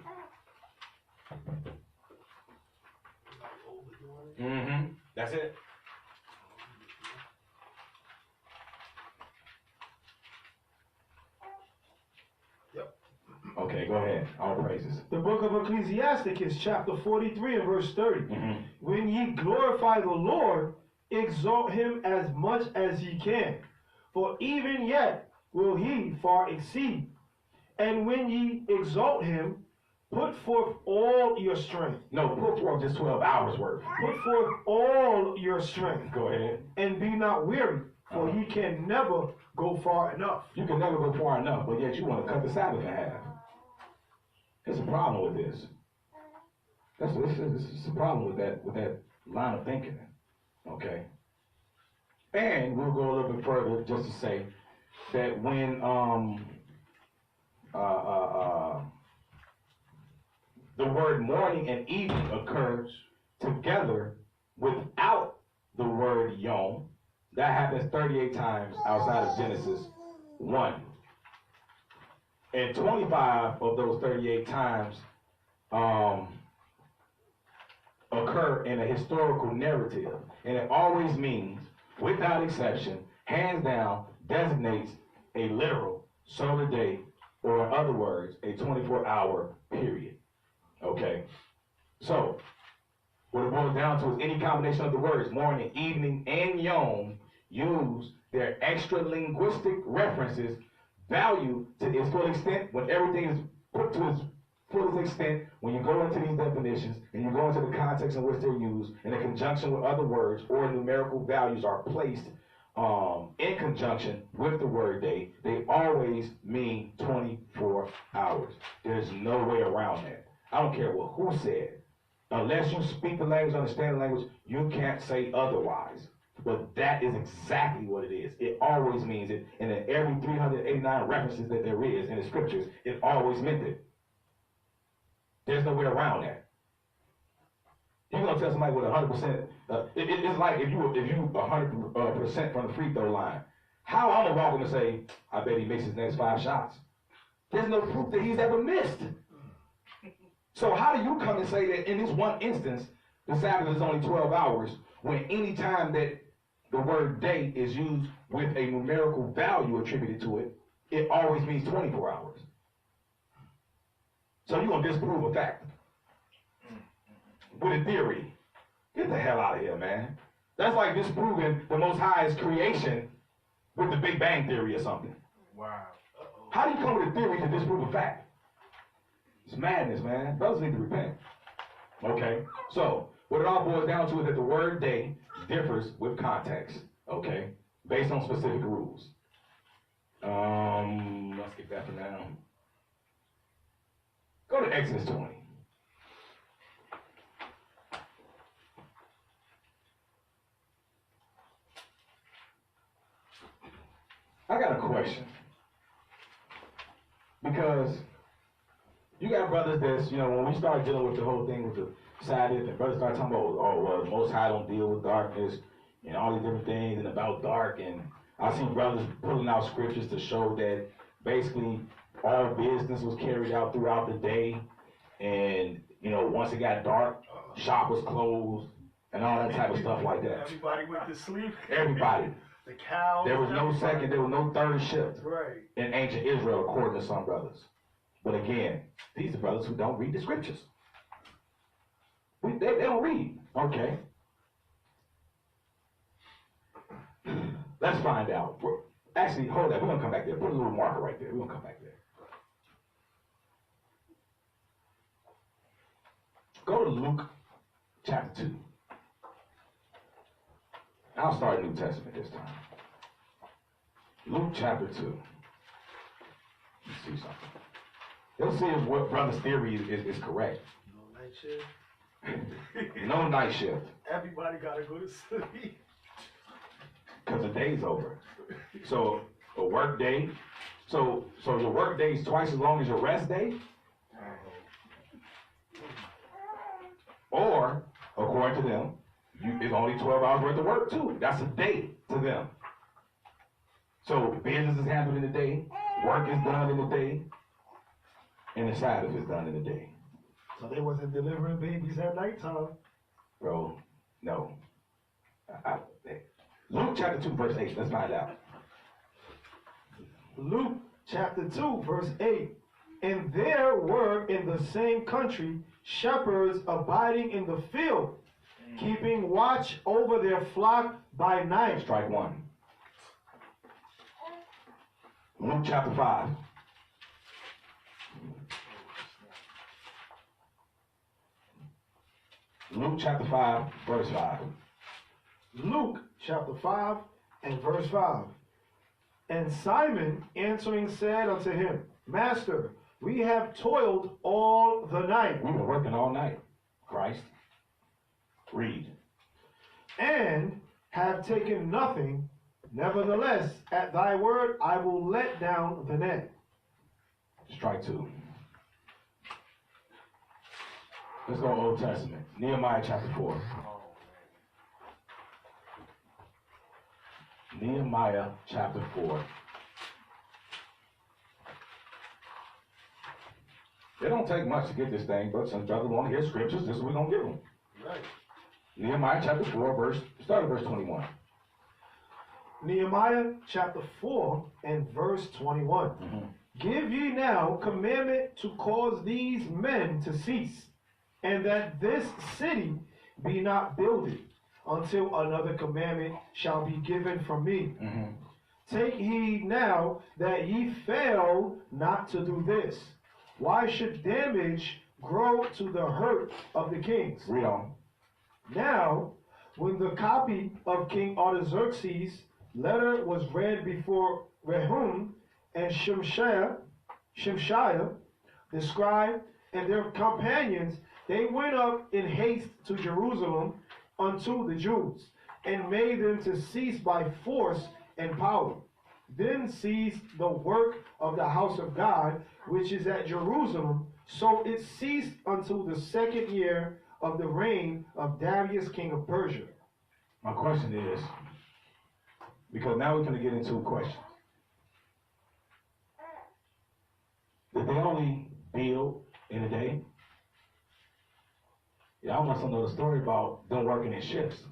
S1: That's it.
S2: Yep.
S1: Okay, go ahead. All praises.
S2: The book of Ecclesiasticus, chapter 43 and verse 30. When ye glorify the Lord, exalt him as much as ye can, for even yet will he far exceed. And when ye exalt him, put forth all your strength.
S1: No, put forth just 12 hours worth.
S2: Put forth all your strength.
S1: Go ahead.
S2: And be not weary, for ye can never go far enough.
S1: You can never go far enough, but yet you want to cut the Sabbath in half. There's a problem with this. This is a problem with that line of thinking. Okay? And we'll go a little bit further just to say that when the word morning and evening occurs together without the word yom, that happens 38 times outside of Genesis 1. And 25 of those 38 times occur in a historical narrative. And it always means, without exception, hands down, designates a literal solar day, or in other words, a 24-hour period. Okay? So, what it boils down to is any combination of the words morning, evening, and yom use their extra linguistic references value to its full extent when everything is put to its fullest extent, when you go into these definitions and you go into the context in which they're used in a conjunction with other words or numerical values are placed in conjunction with the word day, they always mean 24 hours. There's no way around that. I don't care what who said. Unless you speak the language, understand the language, you can't say otherwise. But that is exactly what it is. It always means it. And in every 389 references that there is in the scriptures, it always meant it. There's no way around that. You're gonna tell somebody with 100%. It's like if you 100% from the free throw line. How I'm gonna walk him and say, I bet he makes his next 5 shots. There's no proof that he's ever missed. So how do you come and say that in this one instance, the Sabbath is only 12 hours, when any time that the word day is used with a numerical value attributed to it, it always means 24 hours. So you're going to disprove a fact with a theory. Get the hell out of here, man. That's like disproving the Most High's creation with the Big Bang Theory or something.
S3: Wow.
S1: How do you come with a theory to disprove a fact? It's madness, man. Brothers need to repent. Okay? So, what it all boils down to is that the word day differs with context, okay? Based on specific rules. Let's get that for now. Go to Exodus 20. I got a question. Because you got brothers that's, when we start dealing with the whole thing with the Sabbath, and brothers start talking about, oh, well, the Most High don't deal with darkness and all these different things and about dark. And I've seen brothers pulling out scriptures to show that basically all business was carried out throughout the day. And, once it got dark, shop was closed and all that type of stuff like that.
S3: Everybody went to sleep.
S1: Everybody.
S3: The cows.
S1: There was no second, there was no third shift
S3: Right.
S1: in ancient Israel, according to some brothers. But again, these are brothers who don't read the scriptures. They don't read. Okay. Let's find out. Actually, hold that. We're going to come back there. Put a little marker right there. We're going to come back there. Go to Luke chapter 2. I'll start New Testament this time. Luke chapter 2. Let's see something. Let's see if what brother's theory is correct.
S3: No night shift.
S1: No night shift.
S3: Everybody gotta go to sleep.
S1: Because the day's over. So a work day. So your work day is twice as long as your rest day? Or, according to them, it's only 12 hours worth of work too. That's a day to them. So business is handled in the day, work is done in the day, and the Sabbath is done in the day.
S2: So they wasn't delivering babies at nighttime.
S1: Bro, no. Luke chapter 2, verse 8. Let's find out.
S2: Luke chapter 2, verse 8. And there were in the same country shepherds abiding in the field, keeping watch over their flock by night.
S1: Strike one. Luke chapter 5. Luke chapter 5, verse 5.
S2: Luke chapter 5 and verse 5. And Simon answering said unto him, Master, we have toiled all the night.
S1: We've been working all night. Christ. Read.
S2: And have taken nothing. Nevertheless, at thy word I will let down the net.
S1: Strike two. Let's go Old Testament. Nehemiah chapter 4. Nehemiah chapter 4. It don't take much to get this thing, but since brothers want to hear scriptures, this is what we're going to give them.
S3: Right.
S1: Nehemiah chapter 4, start at verse 21.
S2: Nehemiah chapter 4 and verse 21.
S1: Mm-hmm.
S2: Give ye now commandment to cause these men to cease, and that this city be not builded, until another commandment shall be given from me.
S1: Mm-hmm.
S2: Take heed now that ye fail not to do this. Why should damage grow to the hurt of the kings?
S1: Read on.
S2: Now, when the copy of King Artaxerxes' letter was read before Rehum and Shemshaiah, the scribe, and their companions, they went up in haste to Jerusalem unto the Jews, and made them to cease by force and power. Then ceased the work of the house of God, which is at Jerusalem, so it ceased until the 2nd year of the reign of Darius king of Persia.
S1: My question is, because now we're going to get into questions. Did they only build in a day? Yeah, I want to know the story about them working in shifts.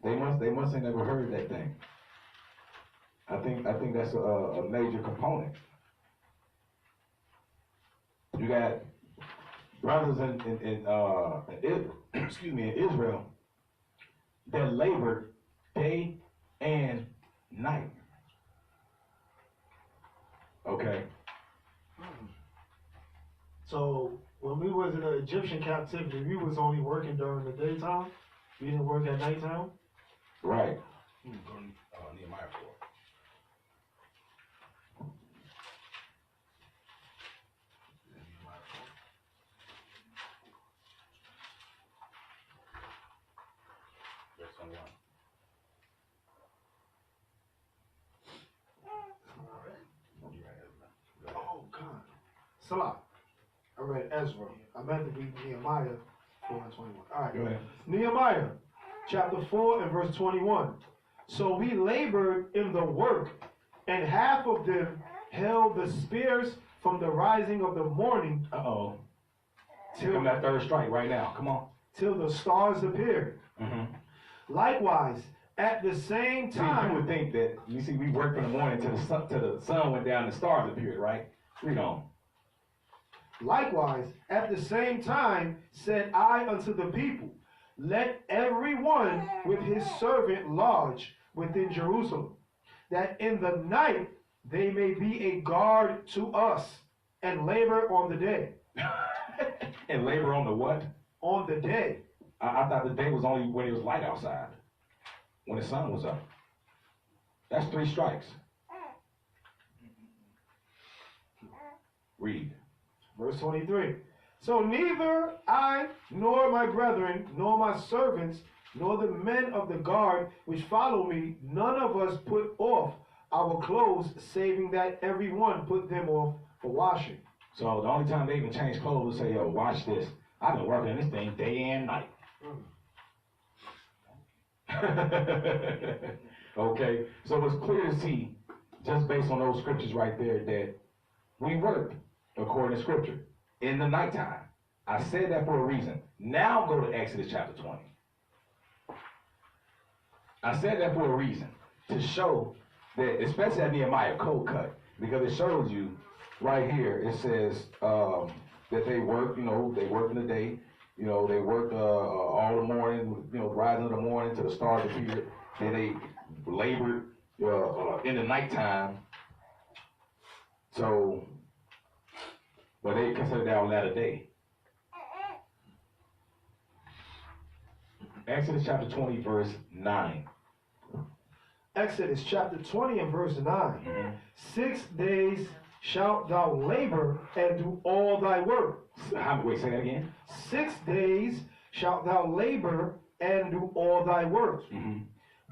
S1: They must have never heard that thing. I think that's a major component. You got brothers in Israel that labored day and night. Okay.
S2: So when we was in the Egyptian captivity, we was only working during the daytime. We didn't work at nighttime.
S1: Right. Nehemiah 4. 21.
S2: Oh, God. Salah. I read Ezra. I meant to read Nehemiah 4 and 21. All right.
S1: Go ahead.
S2: Nehemiah chapter 4 and verse 21. So we labored in the work, and half of them held the spears from the rising of the morning
S1: Uh-oh.
S2: till,
S1: Give him that third strike right now. Come on.
S2: till the stars appeared.
S1: Mm-hmm.
S2: Likewise, at the same
S1: See, you
S2: time,
S1: would think that, you see, we worked from the morning till the sun went down and the stars appeared, right? Read on.
S2: likewise, at the same time said I unto the people, let every one with his servant lodge within Jerusalem, that in the night they may be a guard to us, and labor on the day.
S1: And labor on the what?
S2: On the day.
S1: I thought the day was only when it was light outside, when the sun was up. That's 3 strikes. Read.
S2: Verse 23. So neither I, nor my brethren, nor my servants, nor the men of the guard which follow me, none of us put off our clothes, saving that every one put them off for washing.
S1: So the only time they even change clothes is say, yo, watch this. I've been working this thing day and night. Okay, so it's clear to see, just based on those scriptures right there, that we work according to scripture in the nighttime. I said that for a reason. Now go to Exodus chapter 20. I said that for a reason, to show that, especially that Nehemiah code cut, because it shows you right here, it says that they work, they work in the day, they work all the morning, rising in the morning to the stars appear, then they labored in the nighttime. So, but they consider that on latter day. Exodus chapter 20, verse 9.
S2: Exodus chapter 20 and verse 9.
S1: Mm-hmm.
S2: 6 days shalt thou labor and do all thy work.
S1: Wait, say that again?
S2: 6 days shalt thou labor and do all thy work.
S1: Mm-hmm.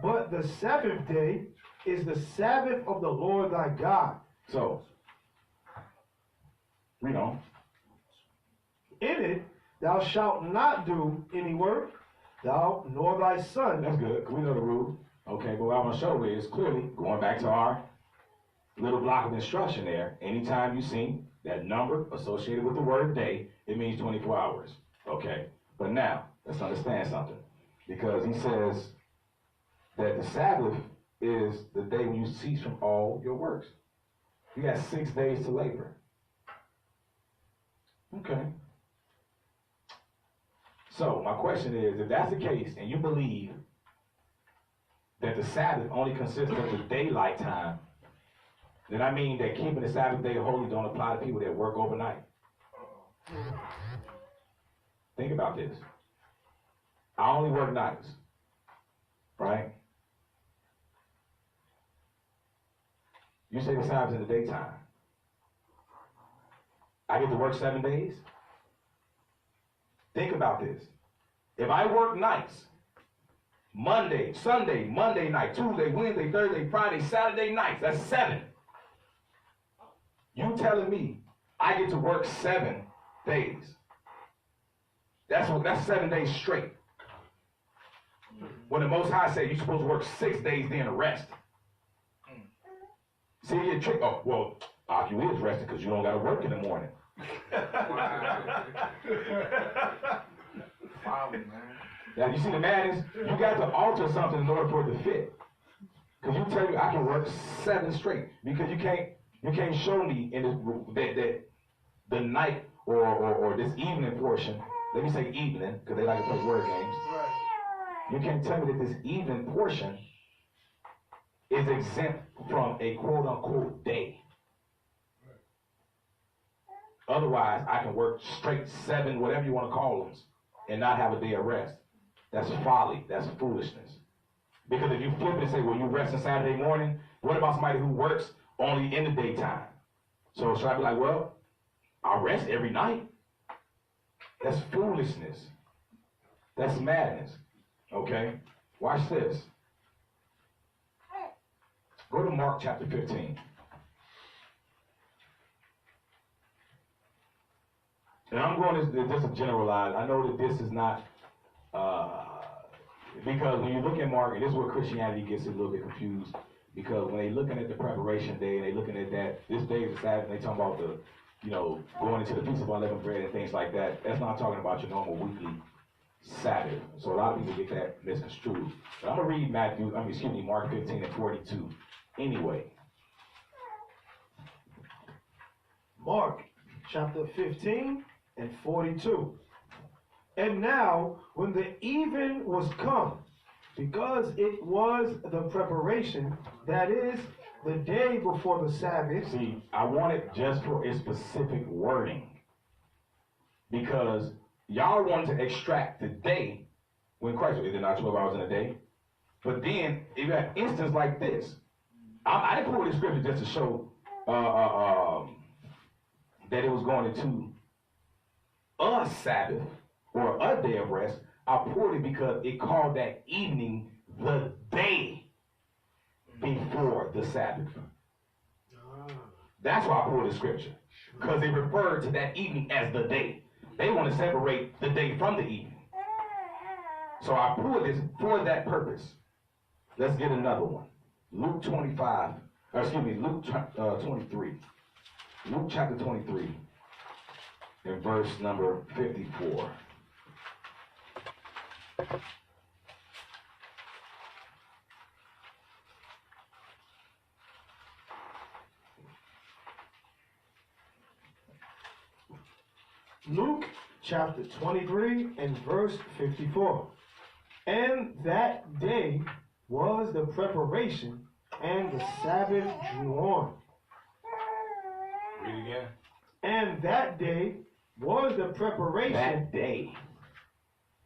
S2: But the 7th day is the Sabbath of the Lord thy God.
S1: So, read on.
S2: In it thou shalt not do any work, thou nor thy son.
S1: That's good. We know the rule. Okay, but what I want to show is clearly, going back to our little block of instruction there, anytime you see that number associated with the word day, it means 24 hours. Okay, but now, let's understand something. Because he says that the Sabbath is the day when you cease from all your works. You got 6 days to labor. Okay. So, my question is, if that's the case, and you believe that the Sabbath only consists of the daylight time, then I mean that keeping the Sabbath day holy don't apply to people that work overnight. Think about this. I only work nights, right? You say the Sabbath in the daytime. I get to work 7 days? Think about this. If I work nights, Monday, Sunday, Monday night, Tuesday, Wednesday, Thursday, Friday, Saturday nights, that's 7. You telling me I get to work 7 days. That's 7 days straight. When the Most High said you're supposed to work 6 days, then rest. See, you trick. Oh, well, you is resting because you don't got to work in the morning.
S5: Wow, man.
S1: Now, you see the madness? You got to alter something in order for it to fit. Because you tell me I can work 7 straight. Because you can't show me in this, that the night or this evening portion. Let me say evening, because they like to play word games.
S3: Right.
S1: You can't tell me that this evening portion is exempt from a quote-unquote day. Otherwise, I can work straight 7, whatever you want to call them, and not have a day of rest. That's folly. That's foolishness. Because if you flip it and say, well, you rest on Saturday morning, what about somebody who works only in the daytime? So should I be like, well, I rest every night? That's foolishness. That's madness. Okay? Watch this. Go to Mark chapter 15. And I'm going to just to generalize. I know that this is not, because when you look at Mark, and this is where Christianity gets a little bit confused, because when they're looking at the preparation day, and they're looking at that, this day is the Sabbath, and they talking about the, going into the Feast of Unleavened Bread and things like that. That's not talking about your normal weekly Sabbath. So a lot of people get that misconstrued. But I'm going to read Mark 15 and 42 anyway.
S2: Mark chapter 15 and 42. And now, when the even was come, because it was the preparation, that is, the day before the Sabbath.
S1: See, I want it just for a specific wording. Because y'all want to extract the day when Christ, is it not 12 hours in a day? But then, if you have instance like this, I didn't pull this scripture just to show that it was going into a Sabbath or a day of rest. I pulled it because it called that evening the day before the Sabbath. That's why I pulled the scripture, because they referred to that evening as the day. They want to separate the day from the evening. So I pulled this for that purpose. Let's get another one. Luke 23. Luke chapter 23 and verse number 54.
S2: Luke chapter 23 and verse 54. And that day was the preparation, and the Sabbath drew on.
S1: Read again.
S2: And that day was the preparation.
S1: That day.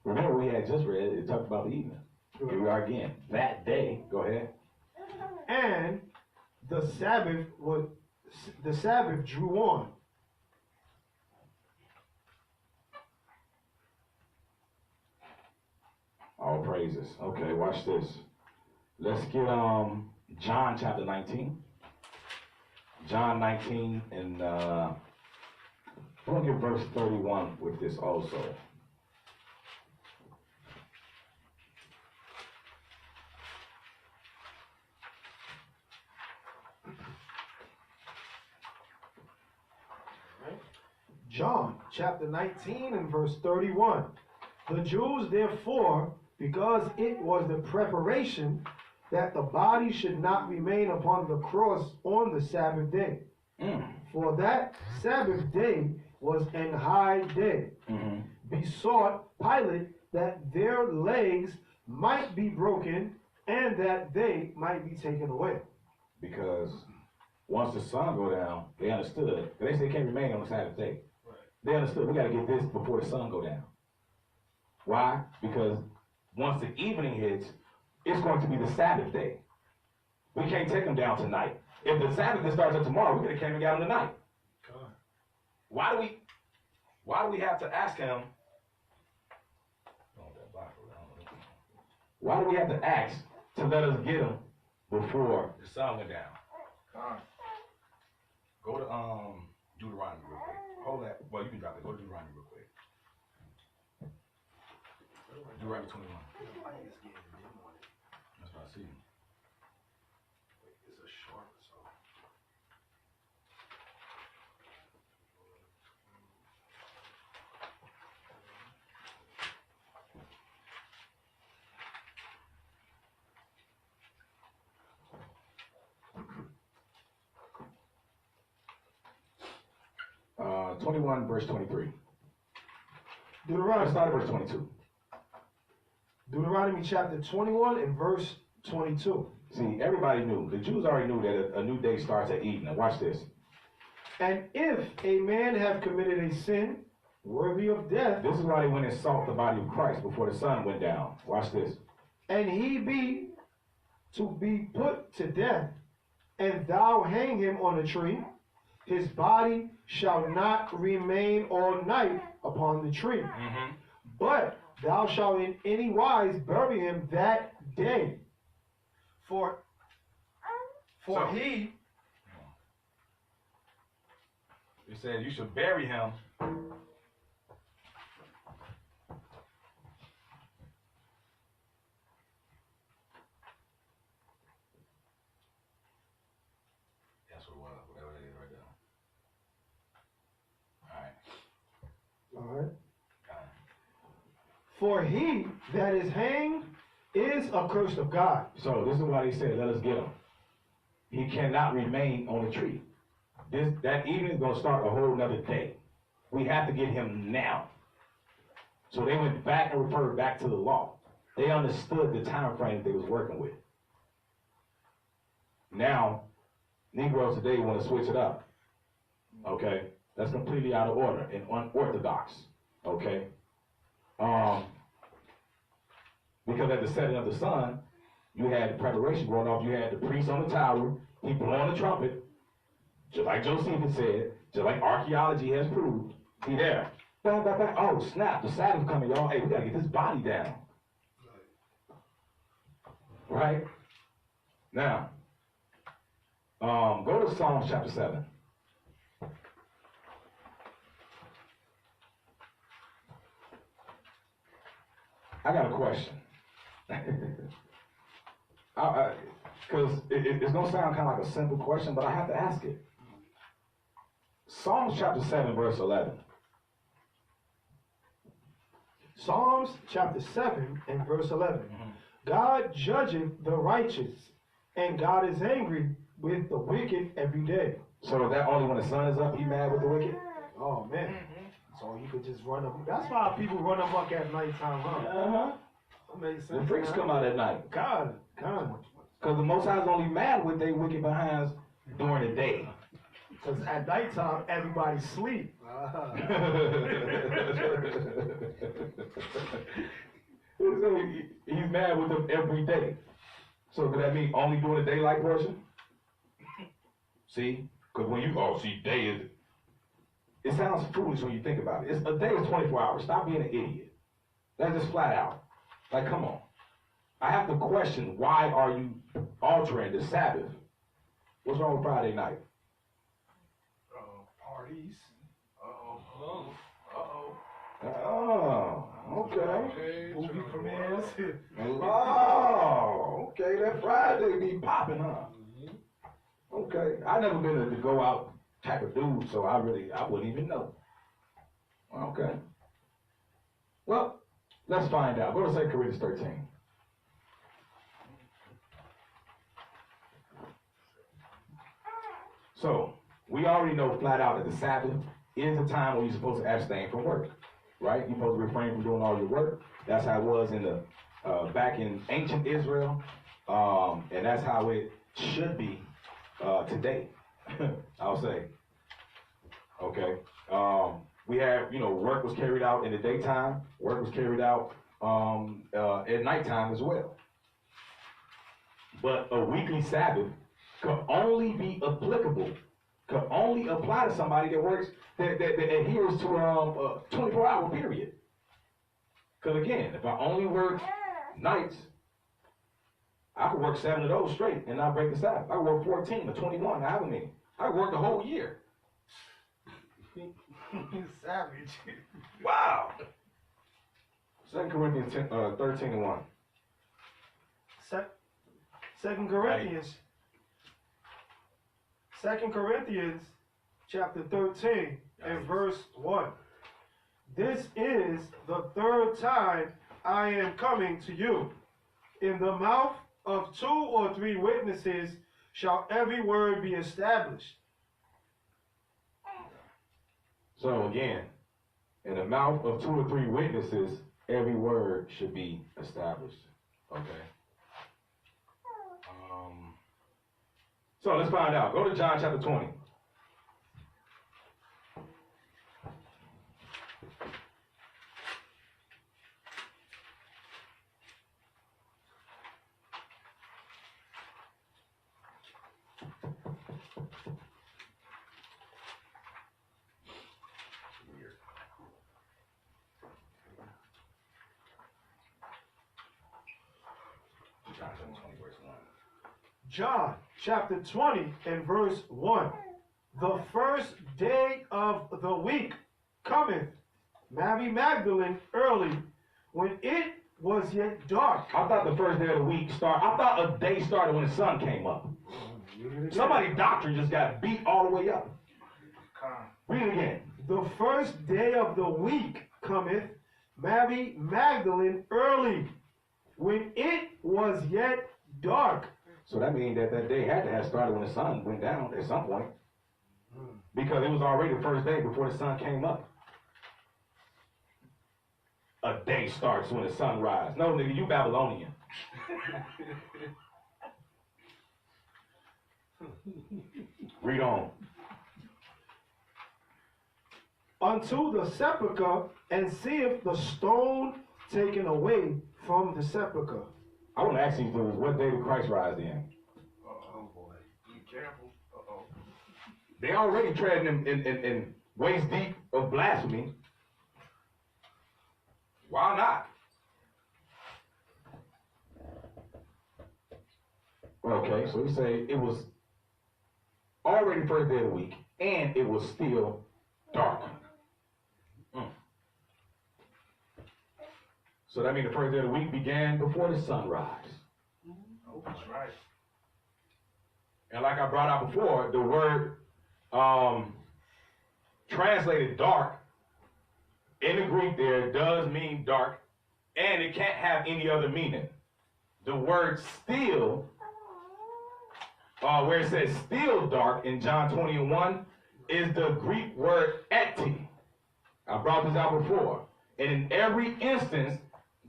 S1: Remember, we had just read, it talked about the evening. Here we are again. That day. Go ahead.
S2: And the Sabbath drew on.
S1: All praises. Okay, watch this. Let's get John chapter 19. John 19 and we're going to get verse 31 with this also.
S2: John chapter 19 and verse 31. The Jews therefore, because it was the preparation that the body should not remain upon the cross on the Sabbath day. For that Sabbath day was an high day. Besought Pilate that their legs might be broken and that they might be taken away.
S1: Because once the sun go down, they understood. They said they can't remain on the Sabbath day. They understood we got to get this before the sun go down. Why? Because once the evening hits, it's going to be the Sabbath day. We can't take them down tonight. If the Sabbath starts up tomorrow, we could have came and got them tonight. Why do we have to ask him? Why do we have to ask to let us get them before the sun went down? Go to Deuteronomy real quick. Hold that. Well, you can drop it. Go to Deuteronomy real quick. Deuteronomy 21. That's what I see.
S3: It's a short so.
S1: Uh, 21 verse 23. Let's
S2: Deuteronomy,
S1: start at verse 22.
S2: Deuteronomy chapter 21 and verse 22.
S1: See, everybody knew. The Jews already knew that a new day starts at evening. Watch this.
S2: And if a man have committed a sin worthy of death,
S1: This is why they went and sought the body of Christ before the sun went down. Watch this.
S2: and he be to be put to death, and thou hang him on a tree, his body shall not remain all night upon the tree, but thou shalt in any wise bury him that day.
S3: For
S1: So-
S3: he
S1: It says you should bury him. That's what it was, whatever it is right there. All right.
S2: All right. For he that is hanged is accursed of God.
S1: So this is why they said, let us get him. He cannot remain on the tree. That evening is going to start a whole nother day. We have to get him now. So they went back and referred back to the law. They understood the time frame they was working with. Now, Negroes today want to switch it up. Okay? That's completely out of order and unorthodox. Okay? Because at the setting of the sun, you had the preparation going off. You had the priest on the tower. He blowing the trumpet. Just like Josephus said, just like archaeology has proved. He there. Bang, bang, bang. Oh, snap. The Sabbath coming, y'all. Hey, we got to get this body down. Right? Now, go to Psalms chapter 7. I got a question. Because it's going to sound kind of like a simple question, but I have to ask it. Psalms chapter 7, verse 11.
S2: Psalms chapter 7 and verse 11. God judgeth the righteous, and God is angry with the wicked every day.
S1: So is that only when the sun is up, he mad with the wicked?
S2: Oh, man. So you could just run up. That's why people run amok at nighttime, huh?
S1: Uh-huh.
S2: That makes
S1: The
S2: sense.
S1: freaks come out at night.
S2: God.
S1: Because the Most High is only mad with they wicked behinds during the day.
S2: Because at nighttime, everybody sleep.
S1: So he's mad with them every day. So does that mean only during the daylight portion? See? Because when you, day is, it sounds foolish when you think about it. A day is 24 hours. Stop being an idiot. That's just flat out. Like, come on. I have to question, why are you altering the Sabbath? What's wrong with Friday night?
S3: parties.
S1: Oh, okay.
S3: Movie premieres.
S1: Oh, okay. That Friday be popping, huh? Okay. I never been a to go out type of dude, so I wouldn't even know. Okay. Well, let's find out. Go to 2 Corinthians 13. So, we already know flat out that the Sabbath is a time when you're supposed to abstain from work, right? You're supposed to refrain from doing all your work. That's how it was in the back in ancient Israel, and that's how it should be today. I'll say. Okay. We have, work was carried out in the daytime. Work was carried out at nighttime as well. But a weekly Sabbath could only be applicable, could only apply to somebody that works, that adheres to a 24-hour period. Because again, if I only work nights, I could work 7 of those straight and not break the Sabbath. I could work 14 or 21, however many. I could work the whole year.
S3: Savage.
S1: Wow. 2 Corinthians 13 and 1.
S2: 2 Corinthians. 2 Corinthians chapter 13 and verse 1. This is the third time I am coming to you. In the mouth of 2 or 3 witnesses shall every word be established.
S1: So again, in the mouth of 2 or 3 witnesses, every word should be established. Okay. So let's find out. Go to John chapter 20.
S2: John chapter 20 and verse 1. The first day of the week cometh Mary Magdalene early, when it was yet dark.
S1: I thought the first day of the week I thought a day started when the sun came up. Somebody's doctrine just got beat all the way up. Read it again.
S2: The first day of the week cometh Mary Magdalene early, when it was yet dark.
S1: So that means that day had to have started when the sun went down at some point. Because it was already the first day before the sun came up. A day starts when the sun rises. No, nigga, you Babylonian. Read on.
S2: Unto the sepulchre, and seeth the stone taken away from the sepulchre.
S1: I want to ask these dudes, what day did Christ rise in?
S3: Oh boy. Be careful.
S1: They already treading in waist deep of blasphemy. Why not? Okay, so we say it was already the first day of the week, and it was still dark. So that means the first day of the week began before the sunrise.
S3: Oh, that's right.
S1: And like I brought out before, the word translated dark in the Greek there does mean dark, and it can't have any other meaning. The word still, where it says still dark in John 20:1, is the Greek word eti. I brought this out before. And in every instance,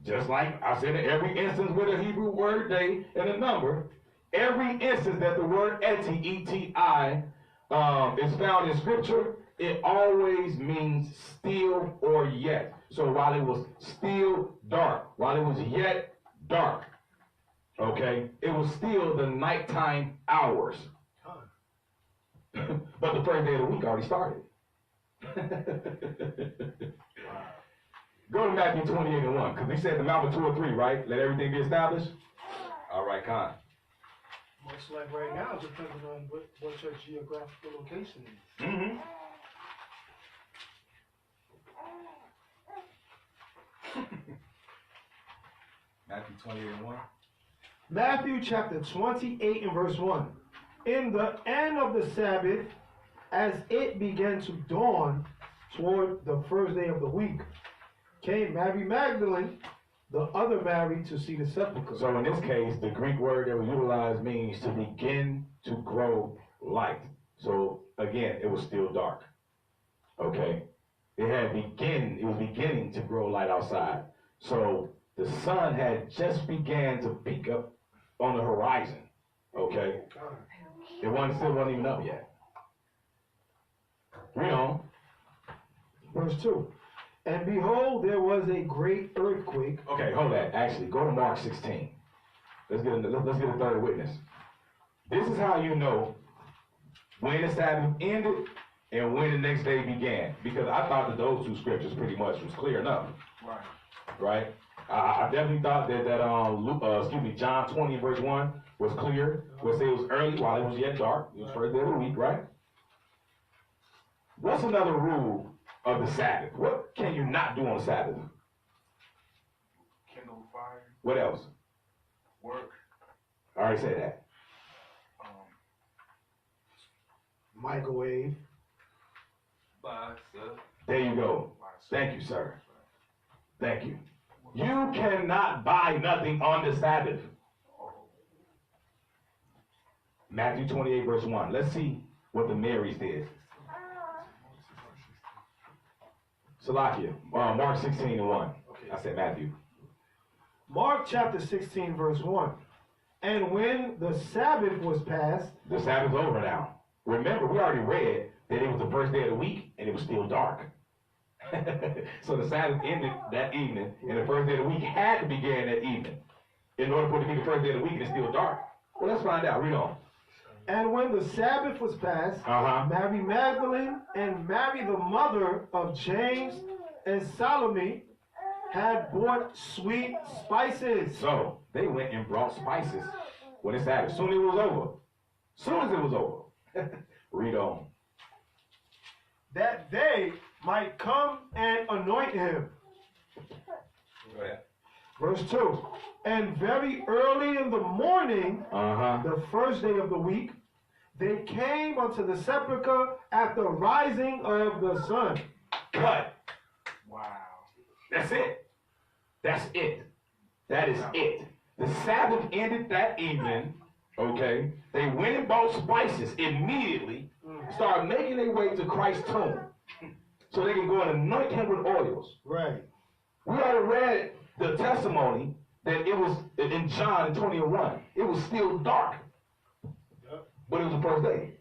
S1: just like I said, in every instance with a Hebrew word day and a number, every instance that the word eti, E-T-I, is found in Scripture, it always means still or yet. So while it was still dark, while it was yet dark, okay, it was still the nighttime hours. But the first day of the week already started. Go to Matthew 28:1, because we said the Mount of 2 or 3, right? Let everything be established. All right, Con.
S2: Much like right now, depending on what your geographical location is.
S1: Mm-hmm. Matthew 28:1.
S2: Matthew chapter 28 and verse 1. In the end of the Sabbath, as it began to dawn toward the first day of the week, came Mary Magdalene, the other Mary, to see the sepulchre.
S1: So in this case, the Greek word that was utilized means to begin to grow light. So again, it was still dark. Okay? It was beginning to grow light outside. So the sun had just began to peek up on the horizon. Okay? It still wasn't even up yet. Read on.
S2: Verse 2. And behold, there was a great earthquake.
S1: Okay, hold that. Actually, go to Mark 16. Let's get a third witness. This is how you know when the Sabbath ended and when the next day began. Because I thought that those two scriptures pretty much was clear enough. Right? I definitely thought that John 20 verse 1 was clear. Where it said it was early while it was yet dark. It was first day of the week, right? What's another rule of the Sabbath? What can you not do on the Sabbath?
S3: Kindle fire.
S1: What else?
S3: Work.
S1: I already said that.
S2: Microwave.
S3: Buy stuff.
S1: There you go. Thank you, sir. Thank you. You cannot buy nothing on the Sabbath. Matthew 28 verse 1. Let's see what the Marys did. Salakia, Mark 16 and 1.
S2: Okay.
S1: I said Matthew.
S2: Mark chapter 16 verse 1. And when the Sabbath was passed.
S1: The Sabbath's over now. Remember, we already read that it was the first day of the week and it was still dark. So the Sabbath ended that evening, and the first day of the week had to begin that evening. In order for it to be the first day of the week and it's still dark. Well, let's find out. Read on.
S2: And when the Sabbath was passed, Mary Magdalene and Mary the mother of James and Salome had bought sweet spices.
S1: So they went and brought spices when it's Sabbath. Soon it was over. Soon as it was over. Read on.
S2: That they might come and anoint him.
S1: Go ahead.
S2: Verse 2. And very early in the morning, the first day of the week, they came unto the sepulchre at the rising of the sun.
S1: Cut.
S3: Wow.
S1: That's it. That's it. That is it. The Sabbath ended that evening, okay? They went and bought spices immediately, started making their way to Christ's tomb so they can go and anoint him with oils.
S2: Right.
S1: We already read the testimony that it was in John 20:1. It was still dark, but it was the first day.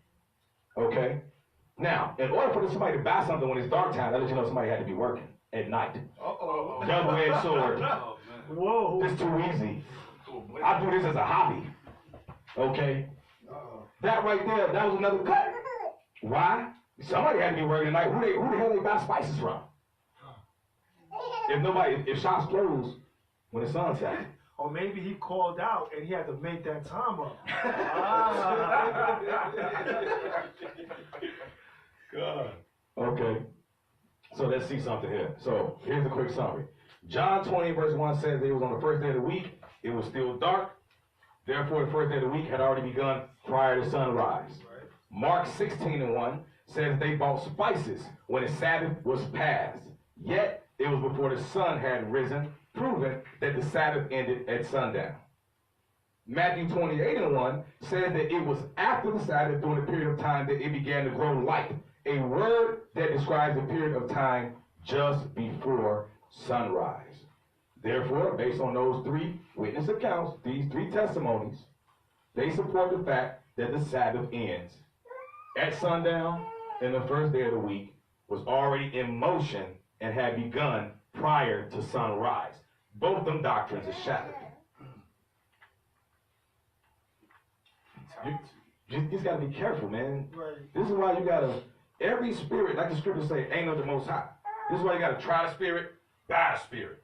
S1: Okay? Now, in order for somebody to buy something when it's dark time, that lets you know somebody had to be working at night.
S3: Uh-oh.
S1: Double-edged sword.
S3: Oh, man.
S2: Whoa.
S1: It's too easy. I do this as a hobby. Okay? That right there, that was another cut. Why? Somebody had to be working at night. Who the hell they buy spices from? If shops close when the sun sets.
S2: Or maybe he called out and he had to make that time up.
S1: God. Okay. So let's see something here. So here's a quick summary. John 20 verse 1 says it was on the first day of the week. It was still dark. Therefore, the first day of the week had already begun prior to sunrise.
S2: Right.
S1: Mark 16:1 says they bought spices when the Sabbath was past. Yet it was before the sun had risen, proving that the Sabbath ended at sundown. Matthew 28:1 says that it was after the Sabbath during the period of time that it began to grow light, a word that describes the period of time just before sunrise. Therefore, based on those three witness accounts, these three testimonies, they support the fact that the Sabbath ends at sundown and the first day of the week was already in motion and had begun prior to sunrise. Both them doctrines are shattered. You just got to be careful, man.
S2: Right.
S1: This is why you got to, every spirit, like the scriptures say, ain't of the Most High. This is why you got to try the spirit, by the spirit.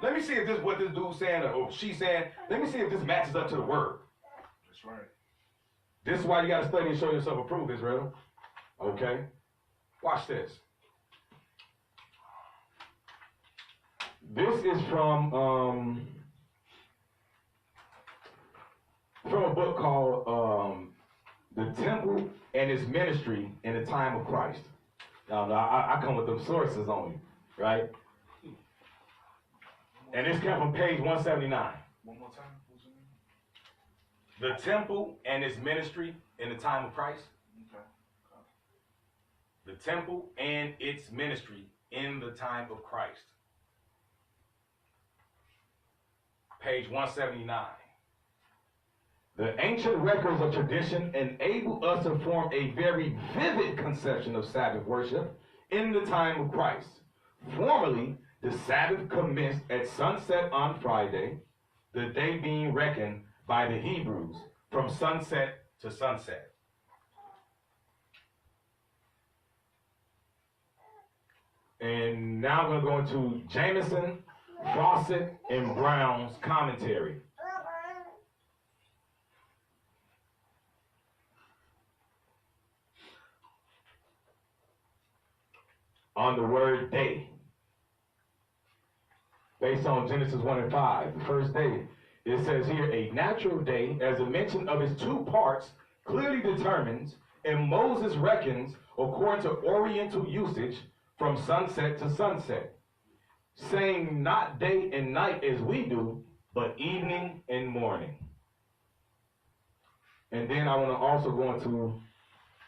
S1: Let me see if this is what this dude's saying or she's saying. Let me see if this matches up to the word.
S3: That's right.
S1: This is why you got to study and show yourself approved, Israel. Okay? Watch this. This is from a book called The Temple and Its Ministry in the Time of Christ. Now, I come with them sources on you, right? And this comes from page 179.
S3: One more time. What's the name?
S1: The Temple and Its Ministry in the Time of Christ.
S3: Okay.
S1: The Temple and Its Ministry in the Time of Christ. Page 179. The ancient records of tradition enable us to form a very vivid conception of Sabbath worship in the time of Christ. Formerly, the Sabbath commenced at sunset on Friday, the day being reckoned by the Hebrews from sunset to sunset. And now I'm going to go into Jameson, Fawcett, and Brown's commentary. On the word day. Based on Genesis 1 and 5, the first day. It says here, a natural day, as a mention of its two parts, clearly determines, and Moses reckons, according to Oriental usage, from sunset to sunset, saying not day and night as we do, but evening and morning. And then I want to also go into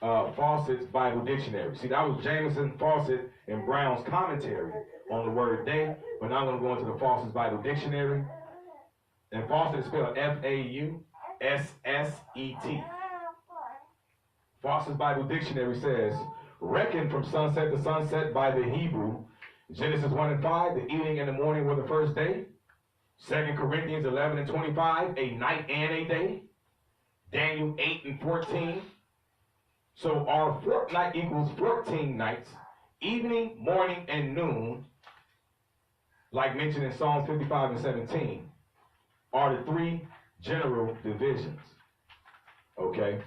S1: Fawcett's Bible Dictionary. See, that was Jameson, Fawcett, and Brown's commentary on the word day, but now I'm going to go into the Fawcett's Bible Dictionary. And Fawcett is spelled F-A-U-S-S-E-T. Fawcett's Bible Dictionary says, reckon from sunset to sunset by the Hebrew. Genesis 1 and 5, the evening and the morning were the first day. 2 Corinthians 11 and 25, a night and a day. Daniel 8 and 14. So our fortnight equals 14 nights, evening, morning, and noon. like mentioned in Psalms 55 and 17, are the three general divisions. Okay?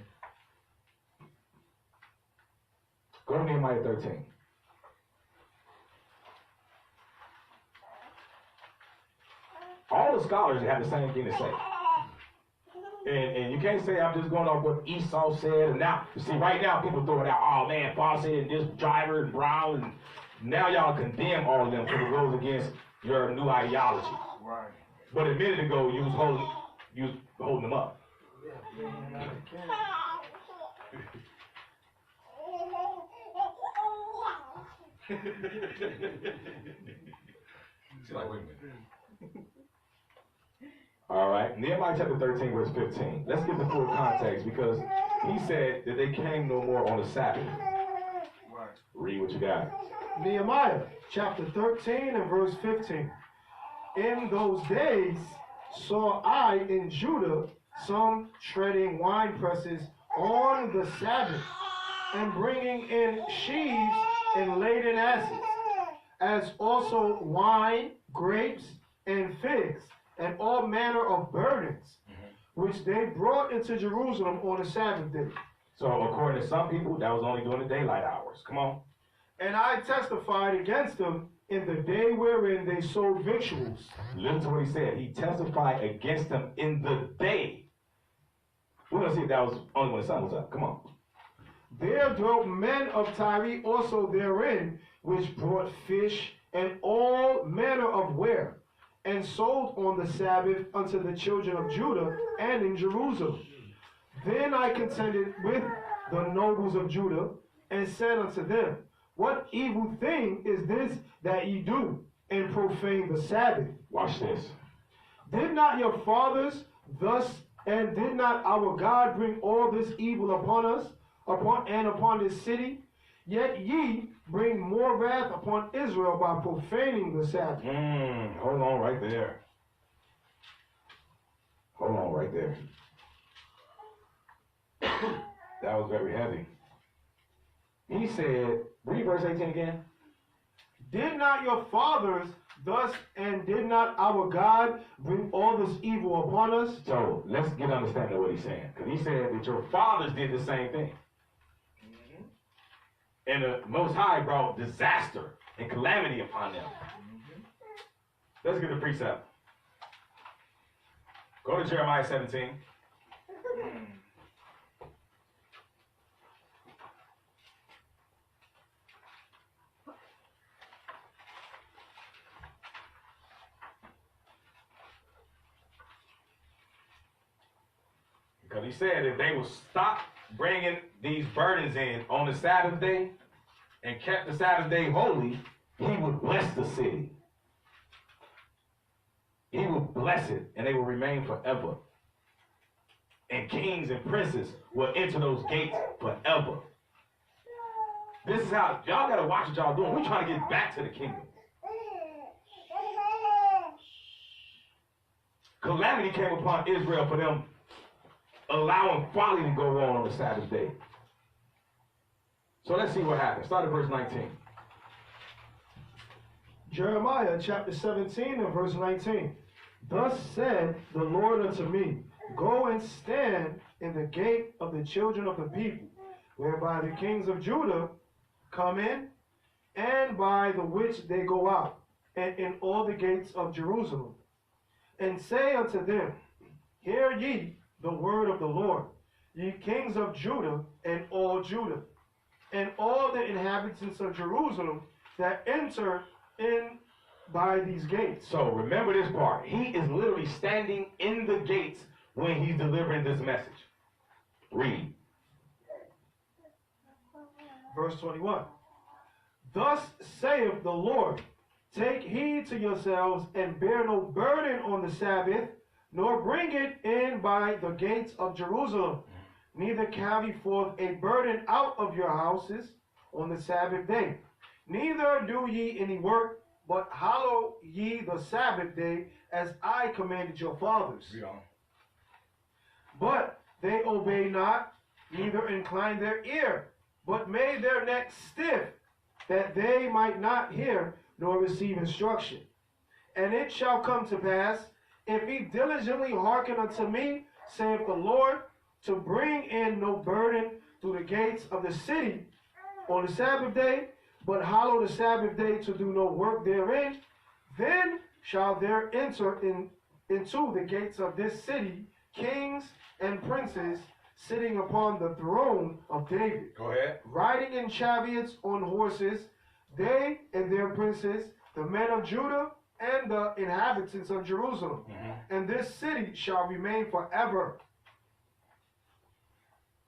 S1: Go to Nehemiah 13. All the scholars have the same thing to say. And you can't say I'm just going off what Esau said. And now, you see, right now people throw it out. Oh man, Paul said this Driver and Brown. And now y'all condemn all of them because it goes against your new ideology.
S3: Right.
S1: But a minute ago, you was holding them up. She's like, wait a minute. All right, Nehemiah chapter 13, verse 15. Let's get the full context because he said that they came no more on the Sabbath.
S3: Right.
S1: Read what you got.
S2: Nehemiah chapter 13 and verse 15. In those days saw I in Judah some treading wine presses on the Sabbath, and bringing in sheaves and laden asses, as also wine, grapes, and figs, and all manner of burdens, which they brought into Jerusalem on the Sabbath day.
S1: So according to some people, that was only during the daylight hours. Come on.
S2: And I testified against them in the day wherein they sold victuals.
S1: Listen to what he said. He testified against them in the day. We're going to see if that was only when the sun was up. Come on.
S2: There dwelt men of Tyre also therein, which brought fish and all manner of ware, and sold on the Sabbath unto the children of Judah and in Jerusalem. Then I contended with the nobles of Judah, and said unto them, what evil thing is this that ye do, and profane the Sabbath?
S1: Watch this.
S2: Did not your fathers thus, and did not our God bring all this evil upon us, upon this city? Yet ye bring more wrath upon Israel by profaning the Sabbath.
S1: Hold on right there. Hold on right there. That was very heavy. He said, read verse 18 again.
S2: Did not your fathers thus, and did not our God bring all this evil upon us?
S1: So let's get understanding of what he's saying. Because he said that your fathers did the same thing. And the Most High brought disaster and calamity upon them. Let's get the precept. Go to Jeremiah 17. Because he said if they will stop bringing these burdens in on the Sabbath day and kept the Sabbath day holy, he would bless the city. He would bless it, and they will remain forever. And kings and princes will enter those gates forever. This is how, y'all got to watch what y'all doing. We're trying to get back to the kingdom. Calamity came upon Israel for them allowing folly to go on the Sabbath day. So let's see what happens. Start at verse 19.
S2: Jeremiah chapter 17 and verse 19. Thus said the Lord unto me, go and stand in the gate of the children of the people, whereby the kings of Judah come in, and by the which they go out, and in all the gates of Jerusalem. And say unto them, hear ye the word of the Lord, ye kings of Judah and all Judah, and all the inhabitants of Jerusalem that enter in by these gates.
S1: So remember this part. He is literally standing in the gates when he's delivering this message. Read.
S2: Verse 21. Thus saith the Lord, take heed to yourselves, and bear no burden on the Sabbath, nor bring it in by the gates of Jerusalem, neither carry forth a burden out of your houses on the Sabbath day. Neither do ye any work, but hallow ye the Sabbath day, as I commanded your fathers.
S1: Read on.
S2: But they obey not, neither incline their ear, but made their neck stiff, that they might not hear nor receive instruction. And it shall come to pass, if he diligently hearken unto me, saith the Lord, to bring in no burden through the gates of the city on the Sabbath day, but hallow the Sabbath day to do no work therein, then shall there enter into the gates of this city kings and princes sitting upon the throne of David,
S1: Go ahead.
S2: riding in chariots on horses, they and their princes, the men of Judah and the inhabitants of Jerusalem. And this city shall remain forever.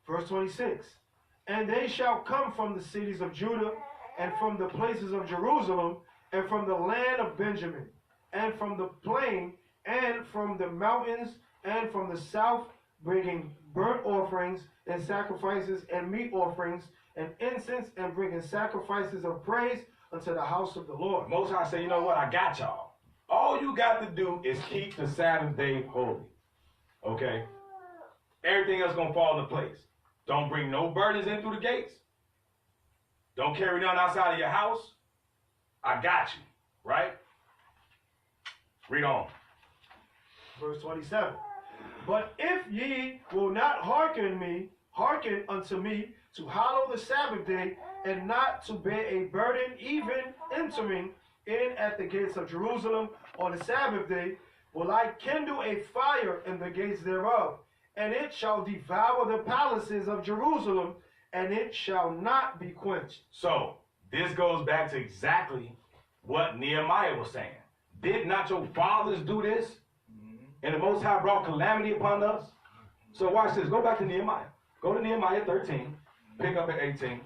S2: Verse 26. And they shall come from the cities of Judah, and from the places of Jerusalem, and from the land of Benjamin, and from the plain, and from the mountains, and from the south, bringing burnt offerings, and sacrifices, and meat offerings, and incense, and bringing sacrifices of praise unto the house of the Lord.
S1: Most High say, you know what? I got y'all. All you got to do is keep the Sabbath day holy. Okay? Everything else going to fall into place. Don't bring no burdens in through the gates. Don't carry none outside of your house. I got you. Right? Read on.
S2: Verse 27. But if ye will not hearken unto me to hallow the Sabbath day, and not to bear a burden, even entering in at the gates of Jerusalem on the Sabbath day, will I kindle a fire in the gates thereof, and it shall devour the palaces of Jerusalem, and it shall not be quenched.
S1: So, this goes back to exactly what Nehemiah was saying. Did not your fathers do this? And the Most High brought calamity upon us? So watch this. Go back to Nehemiah. Go to Nehemiah 13. Pick up at 18.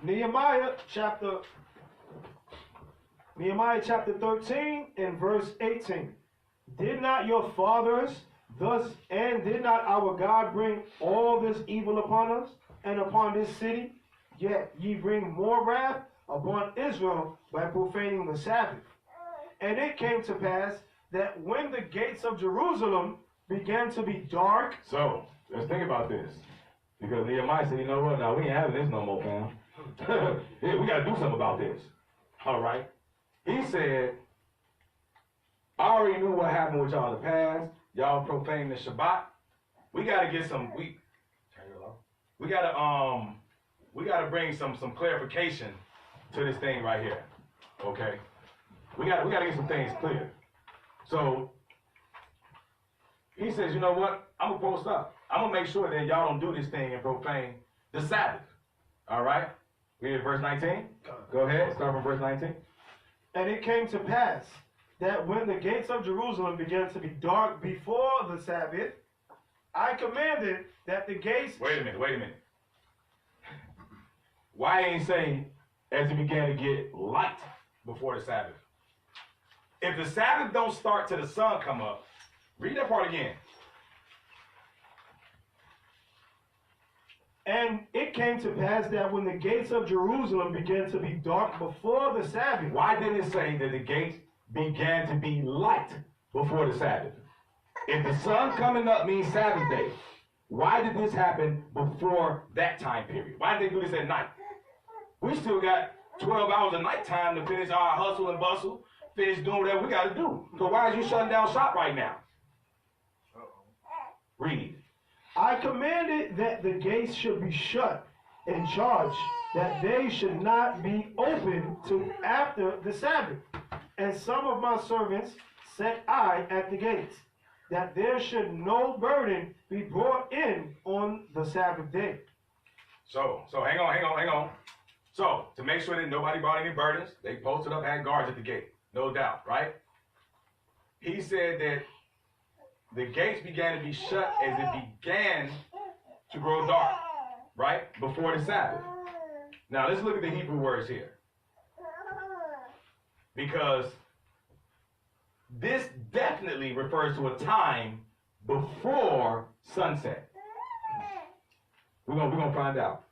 S2: Nehemiah chapter 13 and verse 18. Did not your fathers thus, and did not our God bring all this evil upon us and upon this city? Yet ye bring more wrath upon Israel by profaning the Sabbath. And it came to pass that when the gates of Jerusalem began to be dark.
S1: So, let's think about this. Because Nehemiah said, you know what? Now, we ain't having this no more, fam. Yeah, we got to do something about this. All right? He said, I already knew what happened with y'all in the past. Y'all profaning the Shabbat. We got to get some, we got to bring some clarification to this thing right here. Okay? We got to get some things clear. So, he says, you know what? I'm going to post up. I'm going to make sure that y'all don't do this thing and profane the Sabbath. All right? Read verse 19. Go ahead. Start from verse 19.
S2: And it came to pass that when the gates of Jerusalem began to be dark before the Sabbath, I commanded that the gates...
S1: Wait a minute. Why ain't saying as it began to get light before the Sabbath? If the Sabbath don't start till the sun come up, read that part again.
S2: And it came to pass that when the gates of Jerusalem began to be dark before the Sabbath...
S1: Why didn't it say that the gates began to be light before the Sabbath? If the sun coming up means Sabbath day, why did this happen before that time period? Why did they do this at night? We still got 12 hours of nighttime to finish our hustle and bustle, finish doing whatever we got to do. So why is you shutting down shop right now? Read.
S2: I commanded that the gates should be shut, and charged that they should not be opened till after the Sabbath. And some of my servants set I at the gates, that there should no burden be brought in on the Sabbath day.
S1: So hang on. So, to make sure that nobody brought any burdens, they posted up, had guards at the gate. No doubt, right? He said that the gates began to be shut as it began to grow dark, right? Before the Sabbath. Now, let's look at the Hebrew words here. Because this definitely refers to a time before sunset. We're gonna find out.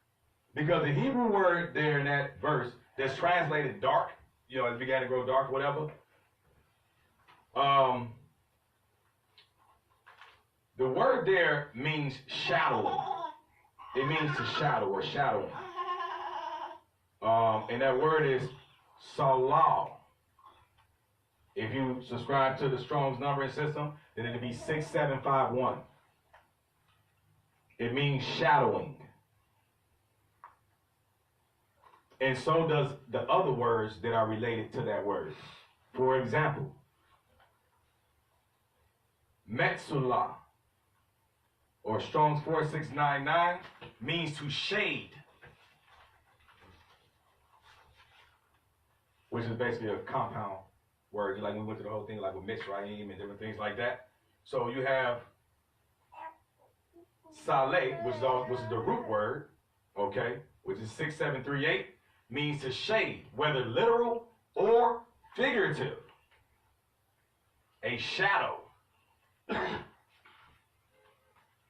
S1: Because the Hebrew word there in that verse that's translated dark, you know, it began to grow dark, whatever. 'Cause, you know, we got to do something about this. So, let's think about this. Because this definitely refers to a time before sunset. We're gonna find out. Because the Hebrew word there in that verse that's translated dark, you know, it began to grow dark, whatever. 'Cause, you know, we got to do something about this. The word there means shadowing. It means to shadow or shadowing. And that word is salal. If you subscribe to the Strong's numbering system, then it'll be 6751. It means shadowing. And so does the other words that are related to that word. For example, Metzulah, or Strong's 4699, means to shade, which is basically a compound word. Like we went through the whole thing like with Mitzrayim and different things like that. So you have Saleh, which is the root word, okay, which is 6738, means to shade, whether literal or figurative. A shadow.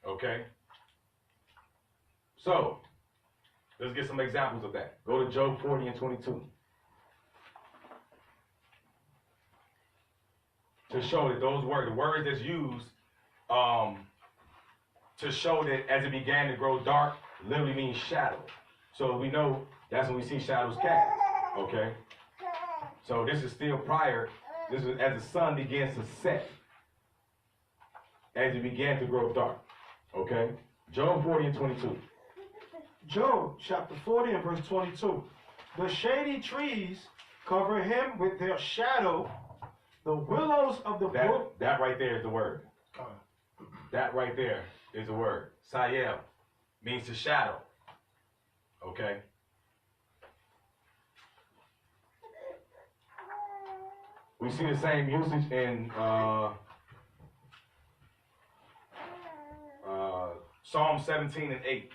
S1: Okay? So, let's get some examples of that. Go to Job 40 and 22. To show that those words, the words that's used, to show that as it began to grow dark, literally means shadow. So we know that's when we see shadows cast. Okay? So this is still prior. This is as the sun begins to set. As it began to grow dark. Okay? Job 40 and 22.
S2: Job chapter 40 and verse 22. The shady trees cover him with their shadow. The willows of the brook.
S1: That right there is the word. That right there is the word. Sayel means to shadow. Okay? We see the same usage in Psalm 17 and 8.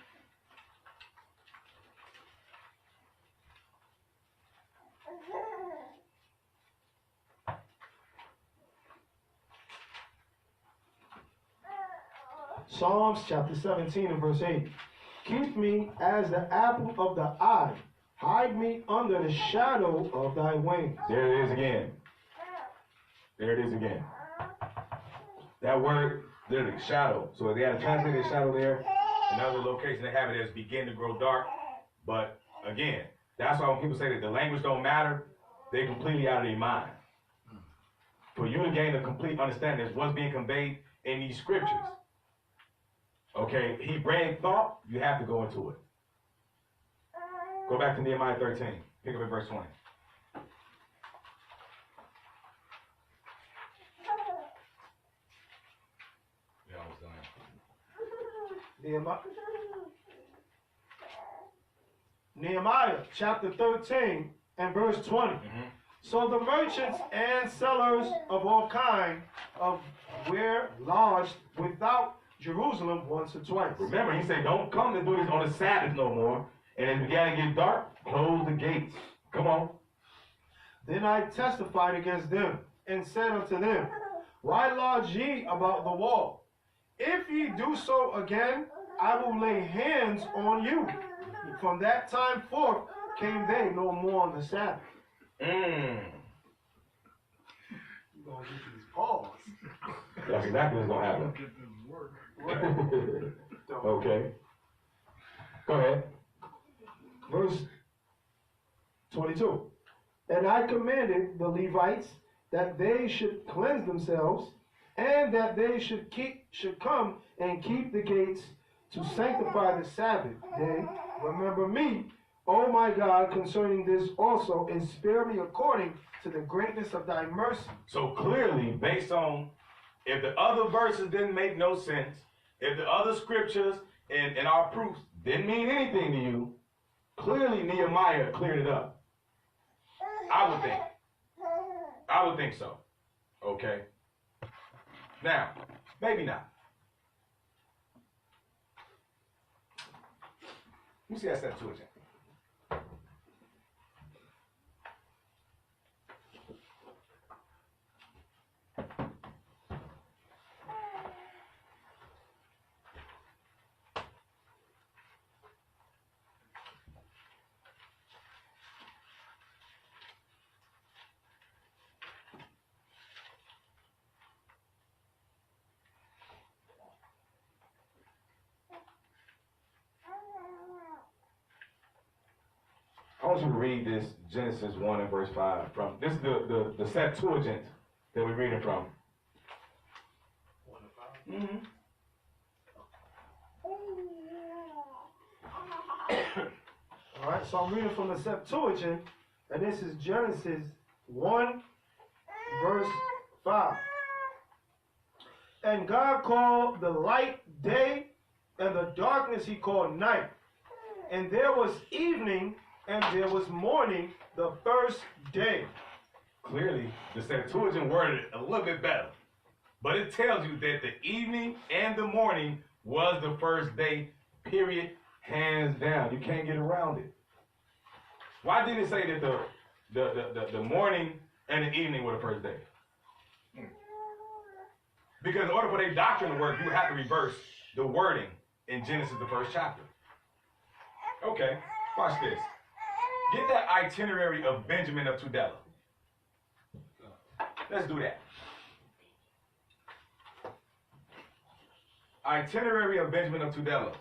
S2: Psalms chapter 17 and verse 8. Keep me as the apple of the eye. Hide me under the shadow of thy wings.
S1: There it is again. There it is again. That word, literally, shadow. So they had a translated shadow there. Another location, they have it as begin to grow dark. But again, that's why when people say that the language don't matter, they're completely out of their mind. For you to gain a complete understanding of what's being conveyed in these scriptures. Okay, Hebraic thought, you have to go into it. Go back to Nehemiah 13. Pick up at verse 20. Yeah, almost done.
S2: Nehemiah chapter 13 and verse 20. So the merchants and sellers of all kind of were lodged without Jerusalem once or twice.
S1: Remember, he said, don't come to do this on the Sabbath no more. And it began to get dark, close the gates. Come on.
S2: Then I testified against them, and said unto them, why lodge ye about the wall? If ye do so again, I will lay hands on you. From that time forth came they no more on the Sabbath.
S3: You're going to get these paws.
S1: That's exactly what's going to happen.
S3: Get them work.
S1: Okay. Go ahead.
S2: Verse 22. And I commanded the Levites that they should cleanse themselves, and that they should come and keep the gates to sanctify the Sabbath day. Remember me, O my God, concerning this also, and spare me according to the greatness of thy mercy.
S1: So clearly, based on, if the other verses didn't make no sense, if the other scriptures and our proofs didn't mean anything to you, clearly Nehemiah cleared it up. I would think. I would think so. Okay. Now, maybe not. Let me see that step 2 again. I want you to read this Genesis 1 and verse 5 from this is the Septuagint that we're reading from.
S3: 1 to 5.
S1: Mm-hmm.
S2: All right, so I'm reading from the Septuagint, and this is Genesis 1, verse 5. And God called the light day, and the darkness he called night. And there was evening, and there was morning, the first day.
S1: Clearly, the Septuagint worded it a little bit better. But it tells you that the evening and the morning was the first day, period, hands down. You can't get around it. Why didn't it say that the morning and the evening were the first day? Because in order for their doctrine to work, you have to reverse the wording in Genesis, the first chapter. Okay, watch this. Get that itinerary of Benjamin of Tudela. Let's do that. Itinerary of Benjamin of Tudela.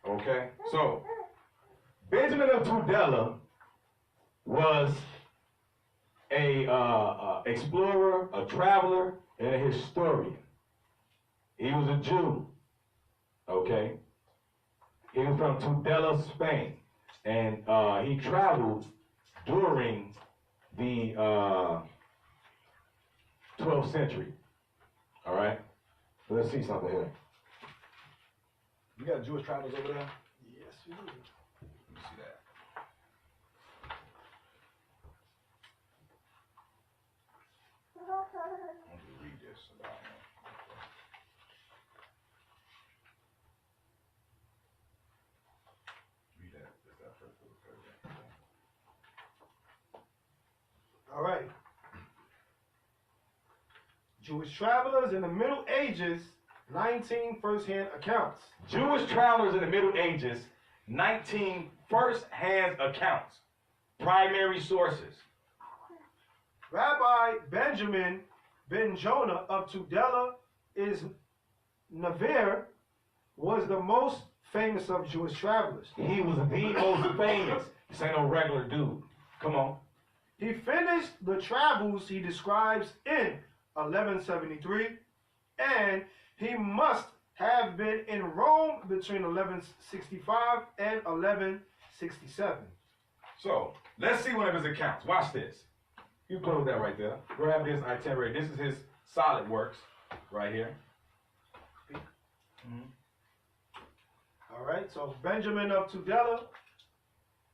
S1: Okay, so Benjamin of Tudela was a explorer, a traveler, and a historian. He was a Jew. Okay, he was from Tudela, Spain, and he traveled during the 12th century. All right, let's see something here. You got Jewish travelers over there?
S3: Yes, you do.
S1: Let me see that. Let me read this about him. Read that. Just that first little paragraph.
S2: All right. Jewish travelers in the Middle Ages, 19 first-hand accounts.
S1: Jewish travelers in the Middle Ages, 19 first-hand accounts, primary sources.
S2: Rabbi Benjamin ben Jonah of Tudela is Navarre was the most famous of Jewish travelers.
S1: He was the most famous. This ain't no regular dude. Come on.
S2: He finished the travels he describes in 1173, and he must have been in Rome between 1165 and 1167.
S1: So, let's see one of his accounts. Watch this. You close that right there. Grab this itinerary. This is his solid works right here. Mm-hmm.
S2: All right, so Benjamin of Tudela,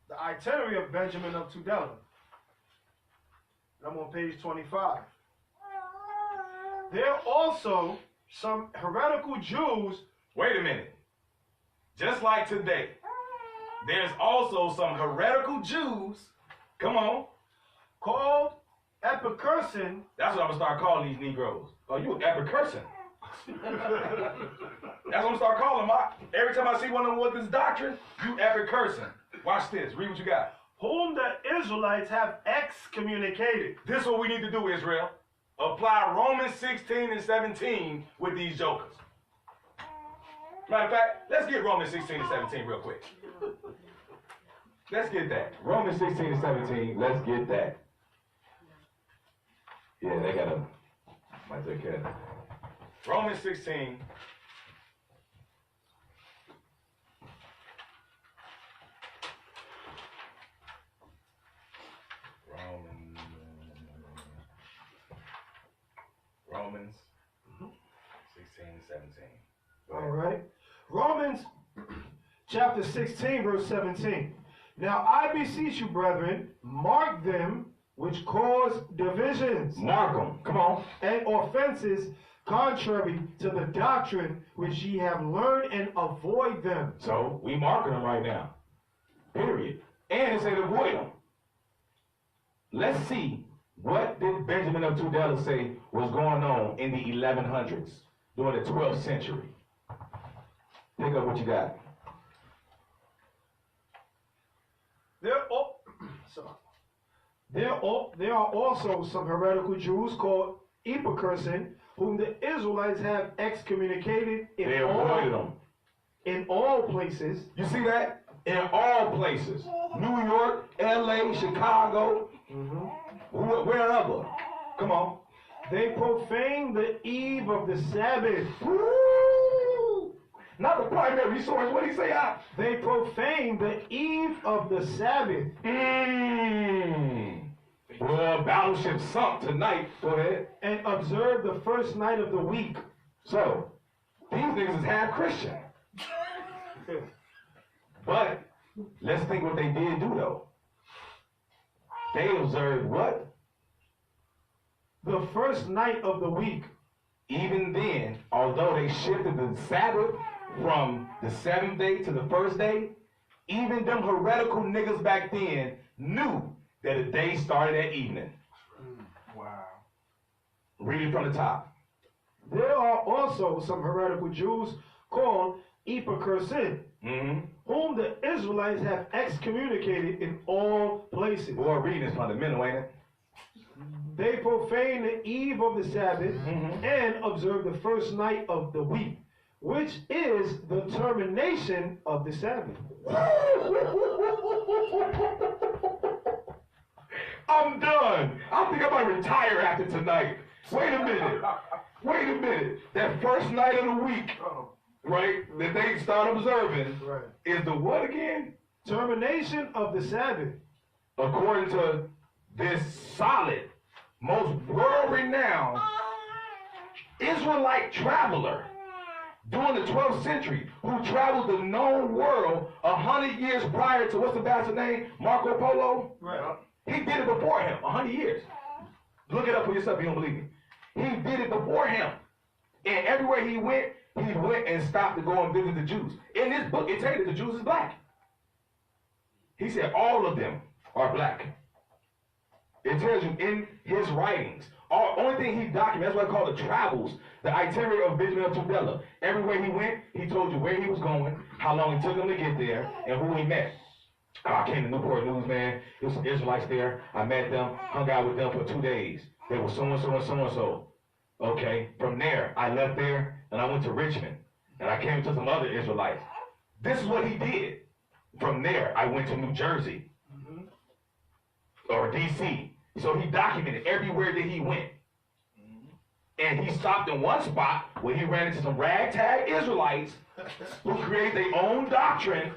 S2: the itinerary of Benjamin of Tudela. I'm on page 25. There are also some heretical Jews.
S1: Wait a minute. Just like today, there's also some heretical Jews, come on,
S2: Called Epicurson.
S1: that's what I'm going to start calling these Negroes. Oh, you an Epicurson. That's what I'm going to start calling them. Every time I see one of them with this doctrine, you Epicurson. Watch this. Read what you got.
S2: Whom the Israelites have excommunicated.
S1: This is what we need to do, Israel. Apply Romans 16 and 17 with these jokers. Matter of fact, let's get Romans 16 and 17 real quick. Let's get that. Romans 16 and 17, let's get that. Yeah, they got to, might take care of that. Romans 16. Romans 16 and 17.
S2: All right. Romans chapter 16, verse 17. Now I beseech you, brethren, mark them which cause divisions.
S1: Mark them. Come on.
S2: And offenses contrary to the doctrine which ye have learned, and avoid them.
S1: So we marking them right now. Period. And it said avoid them. Let's see, what did Benjamin of Tudela say was going on in the 1100s during the 12th century? Pick up what you got.
S2: There are also some heretical Jews called person whom the Israelites have excommunicated
S1: They avoided them.
S2: in all places.
S1: You see that? In all places. New York, LA, Chicago, wherever. Come on.
S2: They profane the eve of the Sabbath.
S1: Woo! Not the primary source. What did he say?
S2: They profane the eve of the Sabbath.
S1: Well, battleship sunk tonight. Go ahead.
S2: And observe the first night of the week.
S1: So, these niggas is half Christian. But, let's think what they did do though. They observed what?
S2: The first night of the week.
S1: Even then, although they shifted the Sabbath from the 7th day to the first day, even them heretical niggas back then knew that the day started at evening.
S3: Wow.
S1: Read it from the top.
S2: There are also some heretical Jews called Epicurean, whom the Israelites have excommunicated in all places.
S1: Boy, reading is fundamental, ain't it?
S2: They profane the eve of the Sabbath and observe the first night of the week, which is the termination of the Sabbath.
S1: I'm done. I think I might retire after tonight. Wait a minute. Wait a minute. That first night of the week, right, that they start observing is the what again?
S2: Termination of the Sabbath.
S1: According to this solid, most world-renowned Israelite traveler during the 12th century who traveled the known world 100 years prior to, what's the bastard's name? Marco Polo?
S2: Right.
S1: He did it before him, 100 years. Look it up for yourself if you don't believe me. He did it before him. And everywhere he went and stopped to go and visit the Jews. In this book, it tells you that the Jews is black. He said all of them are black. It tells you in his writings. Only thing he documented, that's what I call the travels, the itinerary of Benjamin of Tudela. Everywhere he went, he told you where he was going, how long it took him to get there, and who he met. I came to Newport News, man. There was some Israelites there. I met them, hung out with them for 2 days. They were so-and-so and so-and-so. Okay, from there, I left there, and I went to Richmond, and I came to some other Israelites. This is what he did. From there, I went to New Jersey, or D.C., so he documented everywhere that he went. And he stopped in one spot where he ran into some ragtag Israelites who created their own doctrine,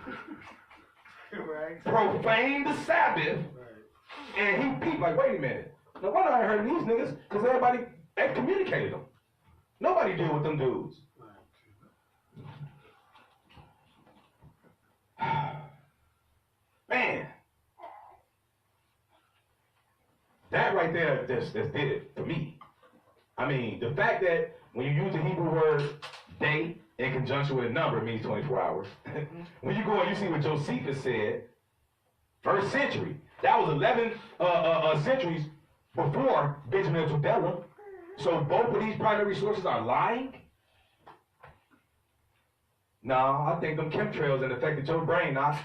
S1: profaned the Sabbath, and he peeped like, wait a minute. No wonder I heard of these niggas, because everybody excommunicated them. Nobody deal with them dudes. Man. That right there, that's did it for me. I mean, the fact that when you use the Hebrew word day in conjunction with a number, it means 24 hours. When you go and you see what Josephus said, first century, that was 11 centuries before Benjamin of Tudela. So both of these primary sources are lying? No, I think them chemtrails that affected your brain, nah.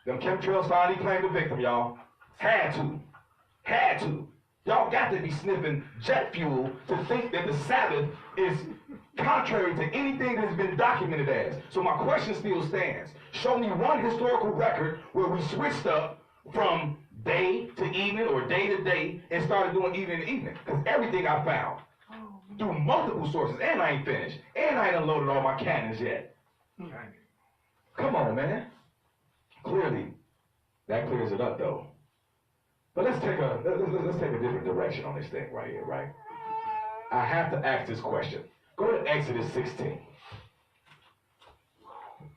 S1: Them chemtrails finally claimed the victim, y'all. Had to. Y'all got to be sniffing jet fuel to think that the Sabbath is contrary to anything that's been documented as. So my question still stands. Show me one historical record where we switched up from day to evening or day to day and started doing evening to evening. Because everything I found through multiple sources, and I ain't finished, and I ain't unloaded all my cannons yet. Come on, man. Clearly, that clears it up, though. But let's take a different direction on this thing right here, right? I have to ask this question. Go to Exodus 16.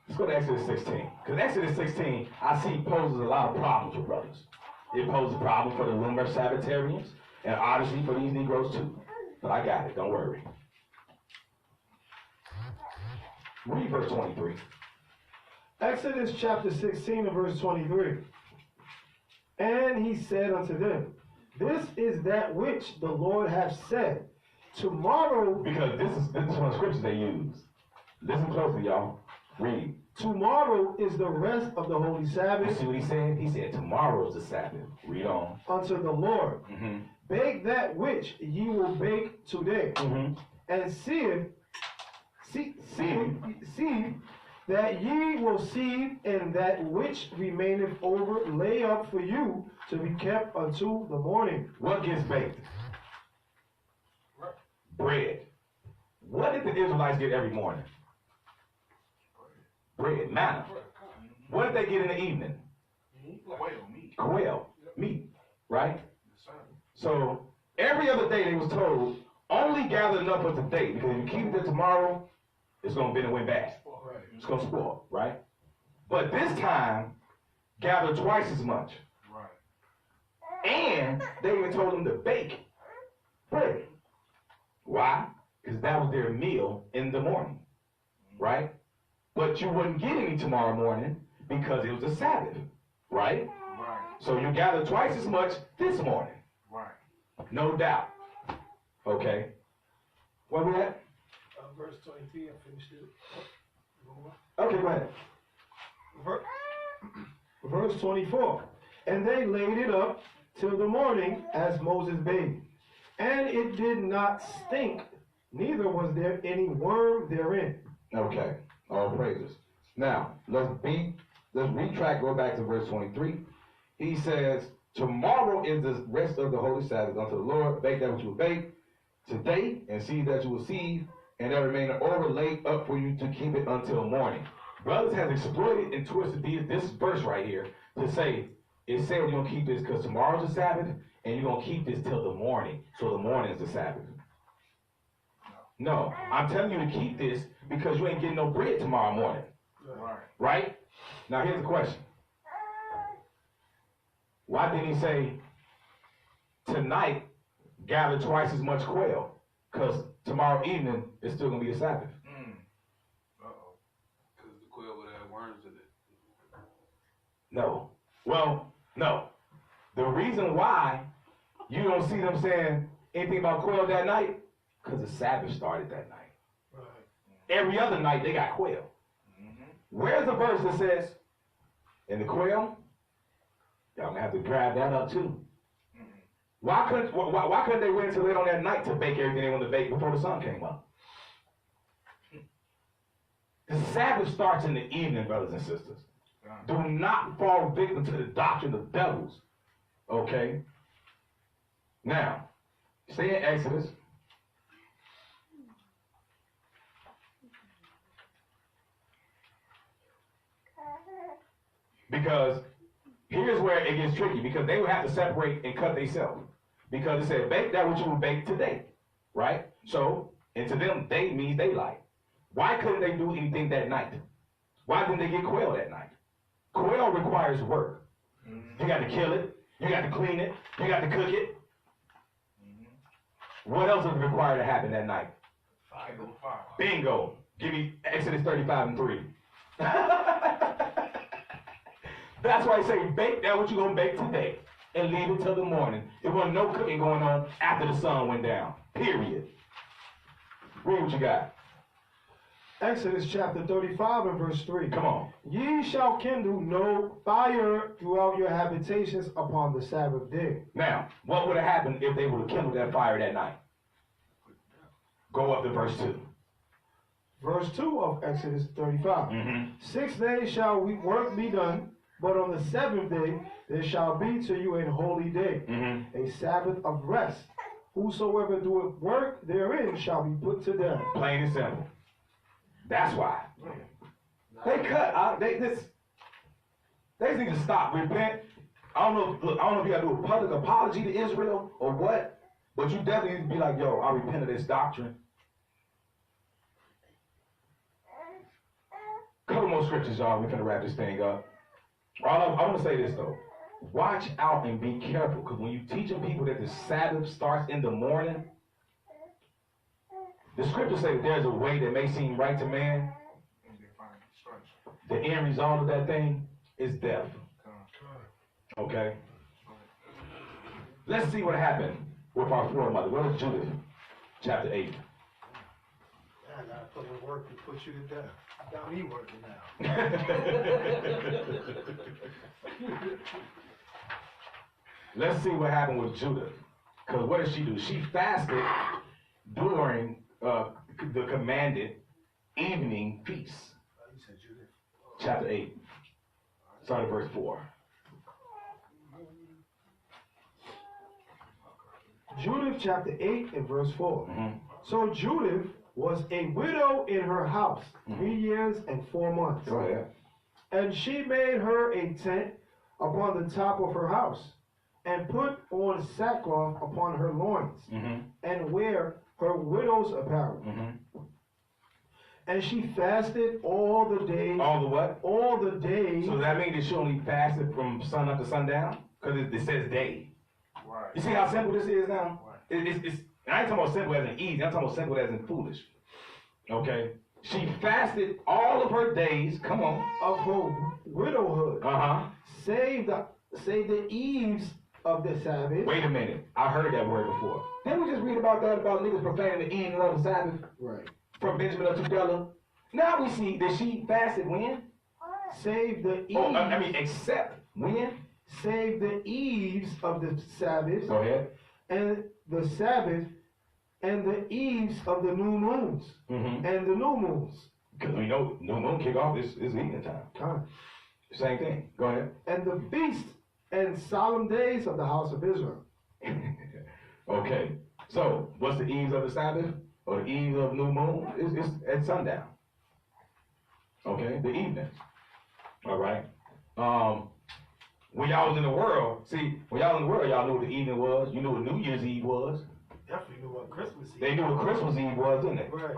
S1: Let's go to Exodus 16. Because Exodus 16, I see poses a lot of problems for brothers. It poses a problem for the lunar Sabbatarians, and obviously for these Negroes too. But I got it, don't worry. Read verse 23.
S2: Exodus chapter 16 and verse 23. And he said unto them, this is that which the Lord hath said. Tomorrow.
S1: Because this is one of the scriptures they use. Listen closely, y'all. Read.
S2: Tomorrow is the rest of the holy Sabbath.
S1: You see what he said? He said tomorrow is the Sabbath. Read on.
S2: Unto the Lord. bake that which ye will bake today, and see that ye will see, and that which remaineth over lay up for you to be kept unto the morning.
S1: What gets baked? Bread. What did the Israelites get every morning? Bread, manna. What did they get in the evening? Quail, meat, right? So every other day they was told, only gather enough for today, because if you keep it till tomorrow, it's going to went bad. It's going to spoil, right? But this time, gather twice as much. And they even told them to bake bread. Why? Because that was their meal in the morning, right? But you wouldn't get any tomorrow morning because it was a Sabbath, right? So you gather twice as much this morning. No doubt. Okay. Where we at?
S3: Verse 23, I finished it.
S1: Okay, go ahead.
S2: Verse 24. And they laid it up till the morning as Moses bade. And it did not stink, neither was there any worm therein.
S1: Okay. All praises. Now, let's retract, go back to verse 23. He says, tomorrow is the rest of the holy Sabbath unto the Lord. Bake that which you will bake today, and see that you will see, and there remain over laid up for you to keep it until morning. Brothers have exploited and twisted this verse right here to say, it said you're going to keep this because tomorrow's the Sabbath, and you're going to keep this till the morning. So the morning is the Sabbath. No, I'm telling you to keep this because you ain't getting no bread tomorrow morning. Right? Now here's the question. Why didn't he say, tonight, gather twice as much quail? Because tomorrow evening, it's still going to be a Sabbath.
S5: Uh-oh. Because the quail would have worms in it.
S1: No. Well, no. The reason why you don't see them saying anything about quail that night, because the Sabbath started that night. Every other night, they got quail. Where's the verse that says, and the quail, y'all going to have to grab that up too. Why couldn't they wait until late on that night to bake everything they wanted to bake before the sun came up? The Sabbath starts in the evening, brothers and sisters. Do not fall victim to the doctrine of devils. Okay? Now, stay in Exodus. Because here's where it gets tricky, because they would have to separate and cut themselves. Because it said, bake that which you will bake today. Right? So, and to them, day means daylight. Why couldn't they do anything that night? Why didn't they get quail that night? Quail requires work. You got to kill it. You got to clean it. You got to cook it. What else is required to happen that night?
S3: Fire.
S1: Bingo. Give me Exodus 35:3. That's why I say bake that what you're going to bake today and leave it till the morning. There wasn't no cooking going on after the sun went down. Period. Read what you got.
S2: Exodus chapter 35 and verse 3.
S1: Come on.
S2: Ye shall kindle no fire throughout your habitations upon the Sabbath day.
S1: Now, what would have happened if they would have kindled that fire that night? Go up to verse 2.
S2: Verse 2 of Exodus 35. 6 days shall work be done, but on the seventh day there shall be to you an holy day, a Sabbath of rest. Whosoever doeth work therein shall be put to death.
S1: Plain and simple. That's why. They cut out. They just need to stop. Repent. I don't know if you got to do a public apology to Israel or what, but you definitely need to be like, yo, I repent of this doctrine. Couple more scriptures, y'all. We're going to wrap this thing up. I want to say this, though. Watch out and be careful, because when you're teaching people that the Sabbath starts in the morning, the scriptures say that there's a way that may seem right to man. The end result of that thing is death. Okay? Let's see what happened with our foremother. What is Judith? Chapter 8.
S3: I gotta put in work to put you to death. Got me working now.
S1: Let's see what happened with Judah. Because what did she do? She fasted during the commanded evening feast.
S3: You said Judith.
S1: Chapter 8. Start at verse 4.
S2: Judith chapter 8 and verse 4.
S1: Mm-hmm.
S2: So Judith was a widow in her house 3 years and 4 months.
S1: Go ahead.
S2: And she made her a tent upon the top of her house, and put on sackcloth upon her loins,
S1: Mm-hmm.
S2: and wear her widow's apparel.
S1: Mm-hmm.
S2: And she fasted all the days.
S1: All the what?
S2: All the days.
S1: So does that mean that she only fasted from sun up to sundown? Because it says day.
S3: Right.
S1: You see how simple this is now? It's I ain't talking about simple as in easy. I'm talking about simple as in foolish. Okay? She fasted all of her days. Come on.
S2: Of her widowhood,
S1: Uh-huh.
S2: save the eves of the Sabbath.
S1: Wait a minute. I heard that word before. Didn't we just read about that, about niggas profaning the evening of the Sabbath?
S2: Right.
S1: From Benjamin of Tudela. Now we see that she fasted when?
S2: Save the eves.
S1: Oh, I mean, except when?
S2: Save the eves of the Sabbath.
S1: Go ahead.
S2: And the Sabbath and the eves of the new moons
S1: Mm-hmm.
S2: and the new moons.
S1: Because we know new moon kick off is evening time.
S2: Time.
S1: Same thing. Go ahead.
S2: And the feast and solemn days of the house of Israel.
S1: Okay. So, what's the eves of the Sabbath or the eves of new moon? It's at sundown. Okay, the evening. All right. When y'all was in the world, y'all knew what the evening was. You knew what New Year's Eve was.
S3: Definitely knew what Christmas Eve.
S1: They knew what Christmas Eve was, didn't they?
S3: Right.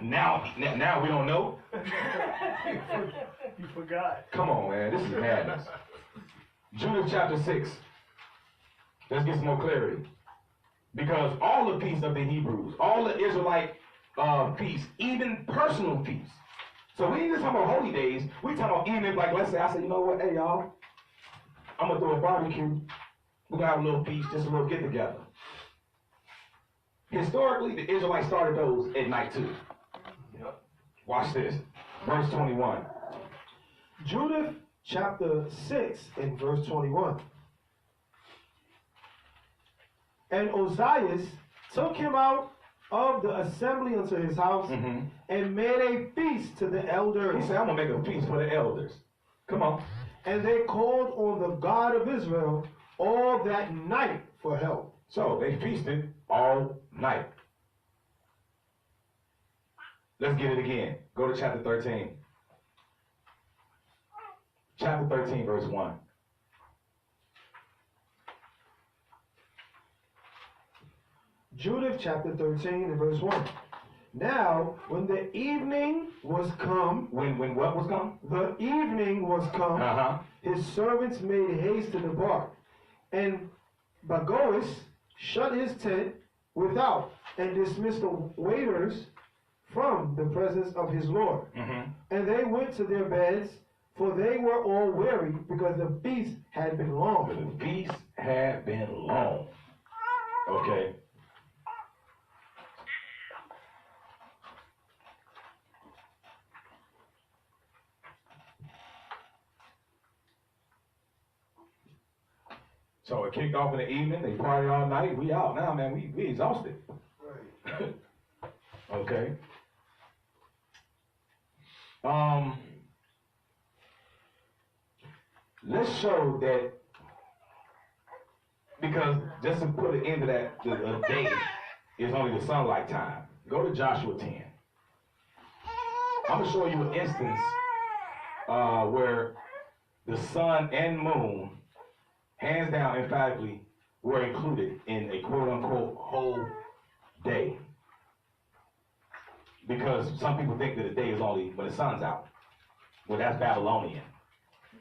S1: Now we don't know.
S3: You forgot.
S1: Come on, man. This is madness. Judith chapter 6. Let's get some more clarity. Because all the feasts of the Hebrews, all the Israelite feasts, even personal feasts. So we ain't just talking about holy days. We talking about even if, like, let's say I say, you know what, hey, y'all, I'm going to throw a barbecue. We're going to have a little feast, just a little get-together. Historically, the Israelites started those at night, too.
S3: Yep.
S1: Watch this. Verse 21.
S2: Judith chapter 6 and verse 21. And Ozias took him out of the assembly unto his house,
S1: Mm-hmm.
S2: and made a feast to the elders.
S1: He said, I'm going to make a feast for the elders. Come on.
S2: And they called on the God of Israel all that night for help.
S1: So they feasted all night. Let's get it again. Go to chapter 13. Chapter 13, verse 1.
S2: Judith chapter 13 and verse 1. Now, when the evening was come,
S1: When what was come?
S2: the evening was come,
S1: Uh-huh.
S2: his servants made haste to depart. And Bagoas shut his tent without, and dismissed the waiters from the presence of his Lord.
S1: Mm-hmm.
S2: And they went to their beds, for they were all weary, because the feast had been long.
S1: The feast had been long. Okay. So it kicked off in the evening. They partied all night. We out now, man. We exhausted.
S3: Right.
S1: Okay. Let's show that, because just to put an end to that, the day is only the sunlight time. Go to Joshua 10. I'm going to show you an instance where the sun and moon, hands down, emphatically, were included in a quote-unquote whole day. Because some people think that the day is only when the sun's out. Well, that's Babylonian.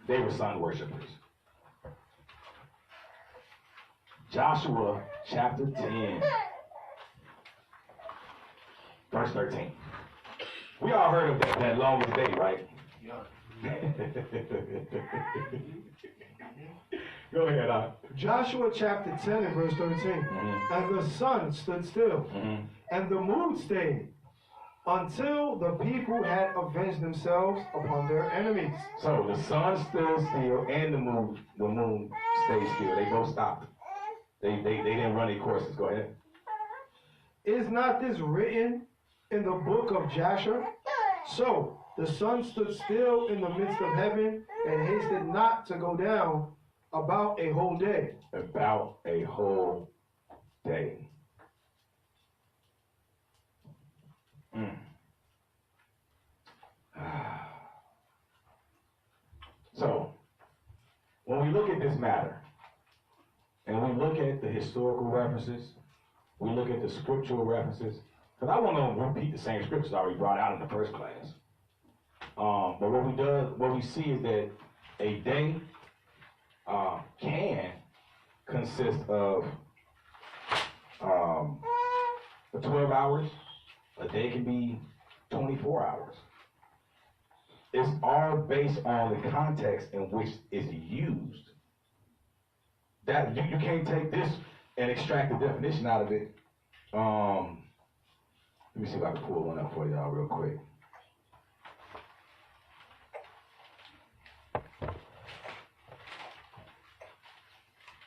S1: They were sun worshipers. Joshua chapter 10, verse 13. We all heard of that longest day, right?
S3: Yeah.
S1: Go ahead,
S2: Joshua chapter 10 and verse 13.
S1: Mm-hmm.
S2: And the sun stood still,
S1: Mm-hmm.
S2: and the moon stayed, until the people had avenged themselves upon their enemies.
S1: So the sun stood still and the moon stayed still. They both stopped. They didn't run their courses. Go ahead.
S2: Is not this written in the book of Jasher? So the sun stood still in the midst of heaven and hasted not to go down about a whole day.
S1: About a whole day. So, when we look at this matter, and we look at the historical references, we look at the scriptural references, because I want to repeat the same scriptures I already brought out in the first class. But what we see is that a day can consist of 12 hours. A day can be 24 hours. It's all based on the context in which it's used. That you can't take this and extract the definition out of it. Let me see if I can pull one up for y'all real quick.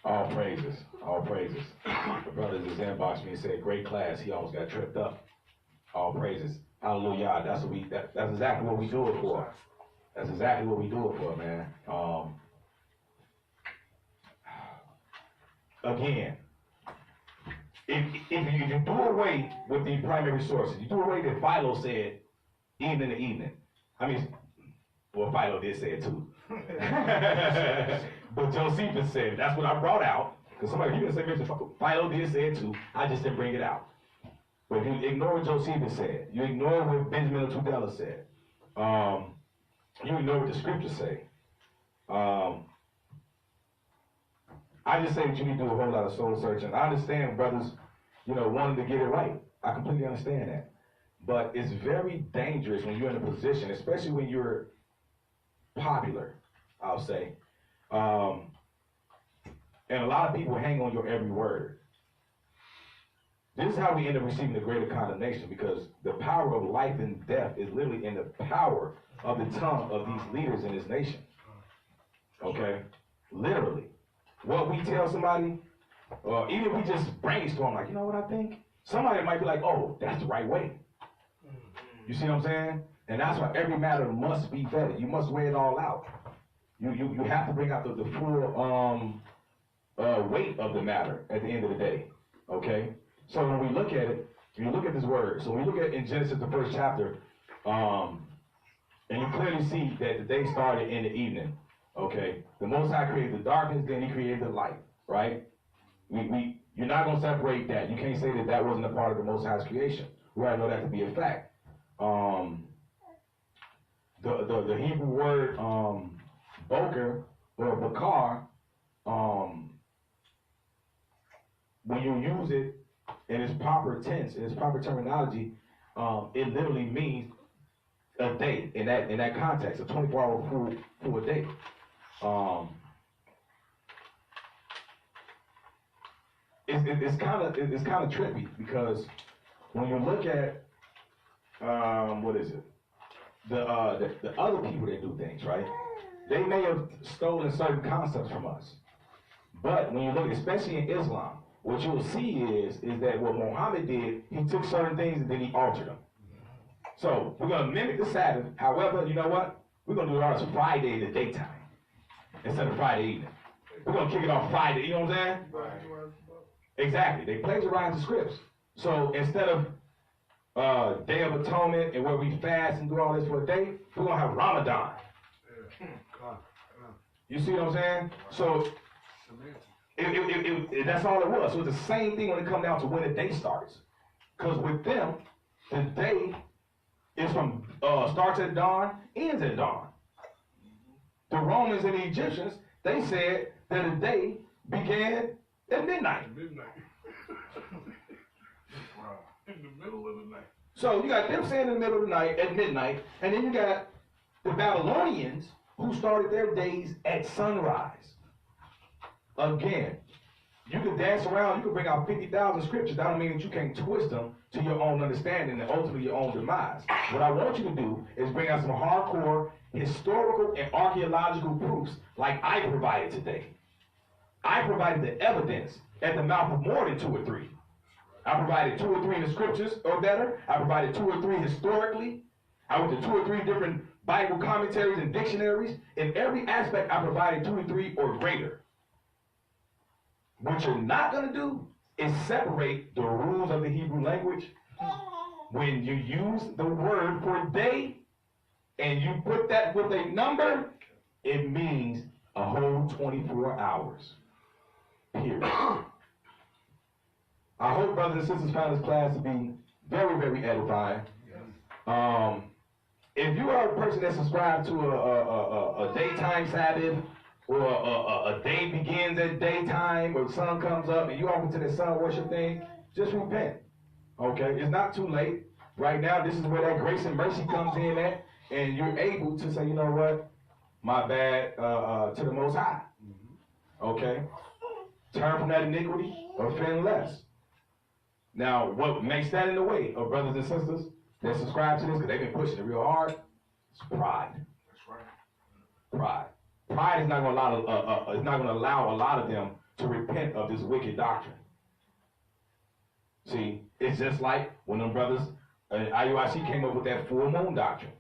S1: All praises, all praises. The brothers just inboxed me and said, great class. He almost got tripped up. All praises. Hallelujah. That's exactly what we do it for. That's exactly what we do it for, man. Again, if you do away with the primary sources, you do away that Philo said evening to evening. I mean, well, Philo did say it too. But Josephus said it. That's what I brought out. Because somebody, you can say, Philo did say it too. I just didn't bring it out. But if you ignore what Josephus said, you ignore what Benjamin Tudela said, you ignore what the scriptures say. I just say that you need to do a whole lot of soul searching. I understand brothers, wanting to get it right. I completely understand that. But it's very dangerous when you're in a position, especially when you're popular, I'll say. And a lot of people hang on your every word. This is how we end up receiving the greater condemnation, because the power of life and death is literally in the power of the tongue of these leaders in this nation. Okay? Literally. What we tell somebody, even if we just brainstorm, like, you know what I think? Somebody might be like, oh, that's the right way. You see what I'm saying? And that's why every matter must be vetted. You must weigh it all out. You have to bring out the full weight of the matter at the end of the day. Okay? So when we look at it, when you look at this word, so when you look at in Genesis, the first chapter, and you clearly see that the day started in the evening. Okay? The Most High created the darkness, then he created the light, right? You're not going to separate that. You can't say that that wasn't a part of the Most High's creation. We already know that to be a fact. The Hebrew word boker or bakar, when you use it in its proper tense, in its proper terminology, it literally means a day in that context, a 24-hour full day. It's kind of trippy, because when you look at what is it? The other people that do things, right? They may have stolen certain concepts from us, but when you look, especially in Islam, what you will see is that what Muhammad did, he took certain things and then he altered them. So we're gonna mimic the Sabbath. However, you know what? We're gonna do ours Friday in the daytime instead of Friday evening. We're gonna kick it off Friday. You know what I'm saying? Exactly. They plagiarize the scripts. So instead of Day of Atonement and where we fast and do all this for a day, we're gonna have Ramadan. You see what I'm saying? So that's all it was. So it's the same thing when it comes down to when the day starts. Because with them, the day is from starts at dawn, ends at dawn. The Romans and the Egyptians, they said that the day began at midnight.
S5: Wow. In the middle of the night.
S1: So you got them saying in the middle of the night, at midnight, and then you got the Babylonians who started their days at sunrise. Again, you can dance around, you can bring out 50,000 scriptures. That don't mean that you can't twist them to your own understanding and ultimately your own demise. What I want you to do is bring out some hardcore historical and archaeological proofs like I provided today. I provided the evidence at the mouth of more than 2 or 3. I provided 2 or 3 in the scriptures or better. I provided 2 or 3 historically. I went to 2 or 3 different Bible commentaries and dictionaries. In every aspect, I provided 2 or 3 or greater. What you're not going to do is separate the rules of the Hebrew language. When you use the word for day and you put that with a number, it means a whole 24 hours. Period. I hope brothers and sisters found this class to be very, very edifying. If you are a person that subscribes to a daytime Sabbath, or a day begins at daytime, or the sun comes up, and you offer to the sun worship thing, just repent. Okay? It's not too late. Right now, this is where that grace and mercy comes in at, and you're able to say, you know what? My bad to the Most High. Okay? Turn from that iniquity, offend less. Now, what may stand in the way of brothers and sisters that subscribe to this, because they've been pushing it real hard, it's pride.
S5: That's right.
S1: Pride. Pride is not going to allow a lot of them to repent of this wicked doctrine. See, it's just like when them brothers, IUIC came up with that full moon doctrine.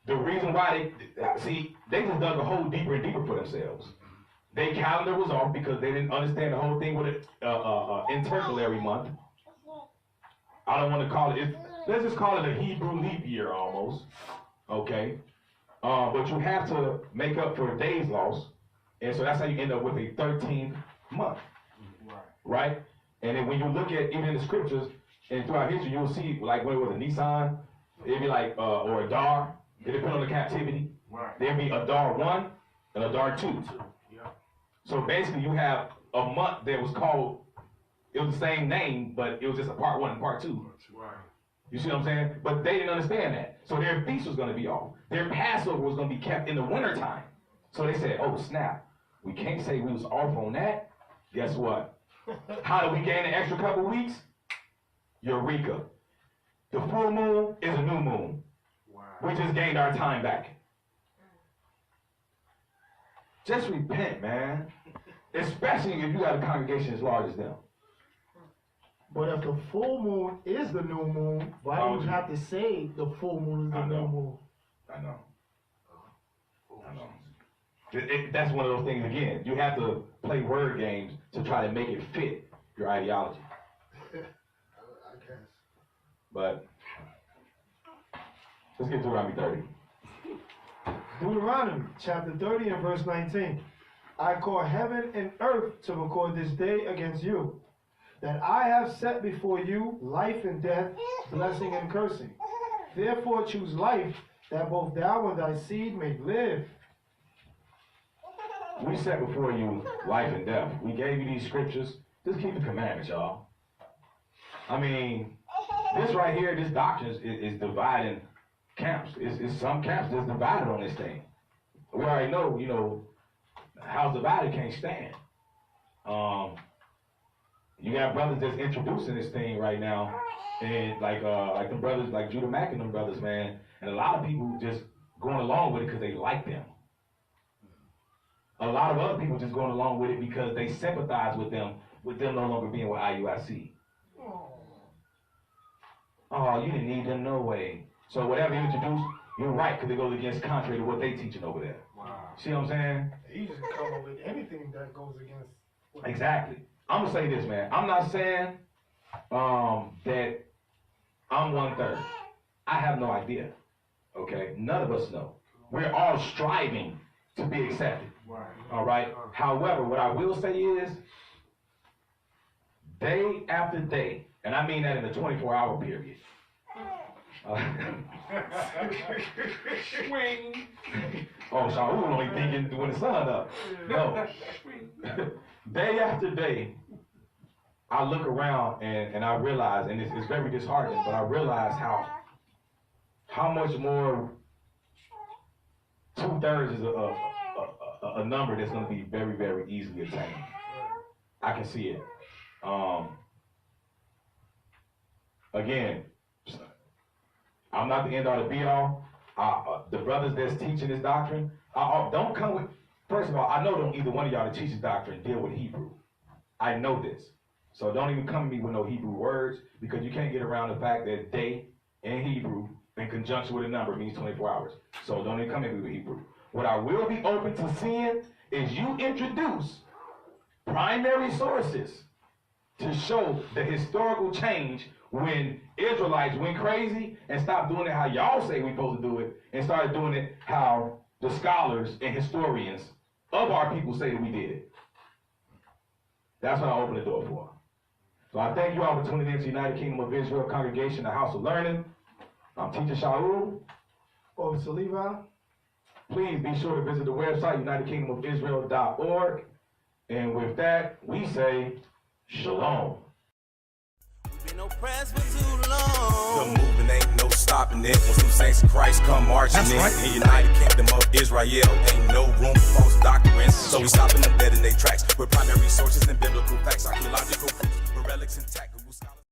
S1: The reason why they just dug a hole deeper and deeper for themselves. Their calendar was off because they didn't understand the whole thing with it, intercalary month. I don't want to call it, let's just call it a Hebrew leap year almost, okay? But you have to make up for days lost, and so that's how you end up with a 13th month, right? And then when you look at, even in the scriptures, and throughout history, you'll see, like when it was a Nisan, it'd be like, or Adar, it depends on the captivity.
S5: Right.
S1: There'd be Adar 1 and Adar 2. So basically, you have a month that was called, it was the same name, but it was just a part 1 and part 2.
S5: Right.
S1: You see what I'm saying? But they didn't understand that. So their feast was going to be off. Their Passover was going to be kept in the wintertime. So they said, oh, snap. We can't say we was off on that. Guess what? How do we gain an extra couple weeks? Eureka. The full moon is a new moon.
S5: Wow.
S1: We just gained our time back. Just repent, man. Especially if you got a congregation as large as them.
S2: But if the full moon is the new moon, why do you have to say the full moon is the new moon?
S1: I know. That's one of those things, again, you have to play word games to try to make it fit your ideology.
S3: I guess.
S1: But let's get to Deuteronomy 30.
S2: Deuteronomy chapter 30 and verse 19. I call heaven and earth to record this day against you, that I have set before you life and death, blessing and cursing. Therefore choose life, that both thou and thy seed may live.
S1: We set before you life and death. We gave you these scriptures. Just keep the commandments, y'all. I mean, this right here, this doctrine is dividing camps. It's some camps that's divided on this thing. We already know, you know, house divided can't stand. You got brothers that's introducing this thing right now, and like the brothers, like Judah Mack and them brothers, man, and a lot of people just going along with it because they like them. A lot of other people just going along with it because they sympathize with them no longer being with IUIC. Oh, you didn't need them, no way. So whatever you introduce, you're right, because it goes against contrary to what they teaching over there.
S5: Wow.
S1: See what I'm saying?
S3: You just come up with anything that goes against.
S1: Exactly. I'm gonna say this, man. I'm not saying that I'm 1/3. I have no idea. Okay? None of us know. We're all striving to be accepted.
S5: Right.
S1: All right? However, what I will say is, day after day, and I mean that in a 24-hour period.
S5: Swing.
S1: Oh, Sean, we were only thinking when the sun up. No. Day after day, I look around and I realize, and it's very disheartening, but I realize how much more 2/3 is a number that's going to be very, very easily attained. I can see it. Again, I'm not the end all, the be all. The brothers that's teaching this doctrine, don't come with First of all, I know don't either one of y'all that teaches doctrine deal with Hebrew. I know this. So don't even come to me with no Hebrew words, because you can't get around the fact that day in Hebrew in conjunction with a number means 24 hours. So don't even come at me with Hebrew. What I will be open to seeing is you introduce primary sources to show the historical change when Israelites went crazy and stopped doing it how y'all say we're supposed to do it and started doing it how the scholars and historians of our people say that we did it. That's what I open the door for. So I thank you all for tuning in to United Kingdom of Israel Congregation, the House of Learning. I'm Teacher Shaul.
S2: Officer Levi.
S1: Please be sure to visit the website, UnitedKingdomofIsrael.org. And with that, we say, Shalom.
S6: Been oppressed for too long.
S7: The movement ain't no stopping it. When some saints of Christ come marching in, in United Kingdom of Israel, ain't no room for false doctrine. So we stopping them dead in their tracks.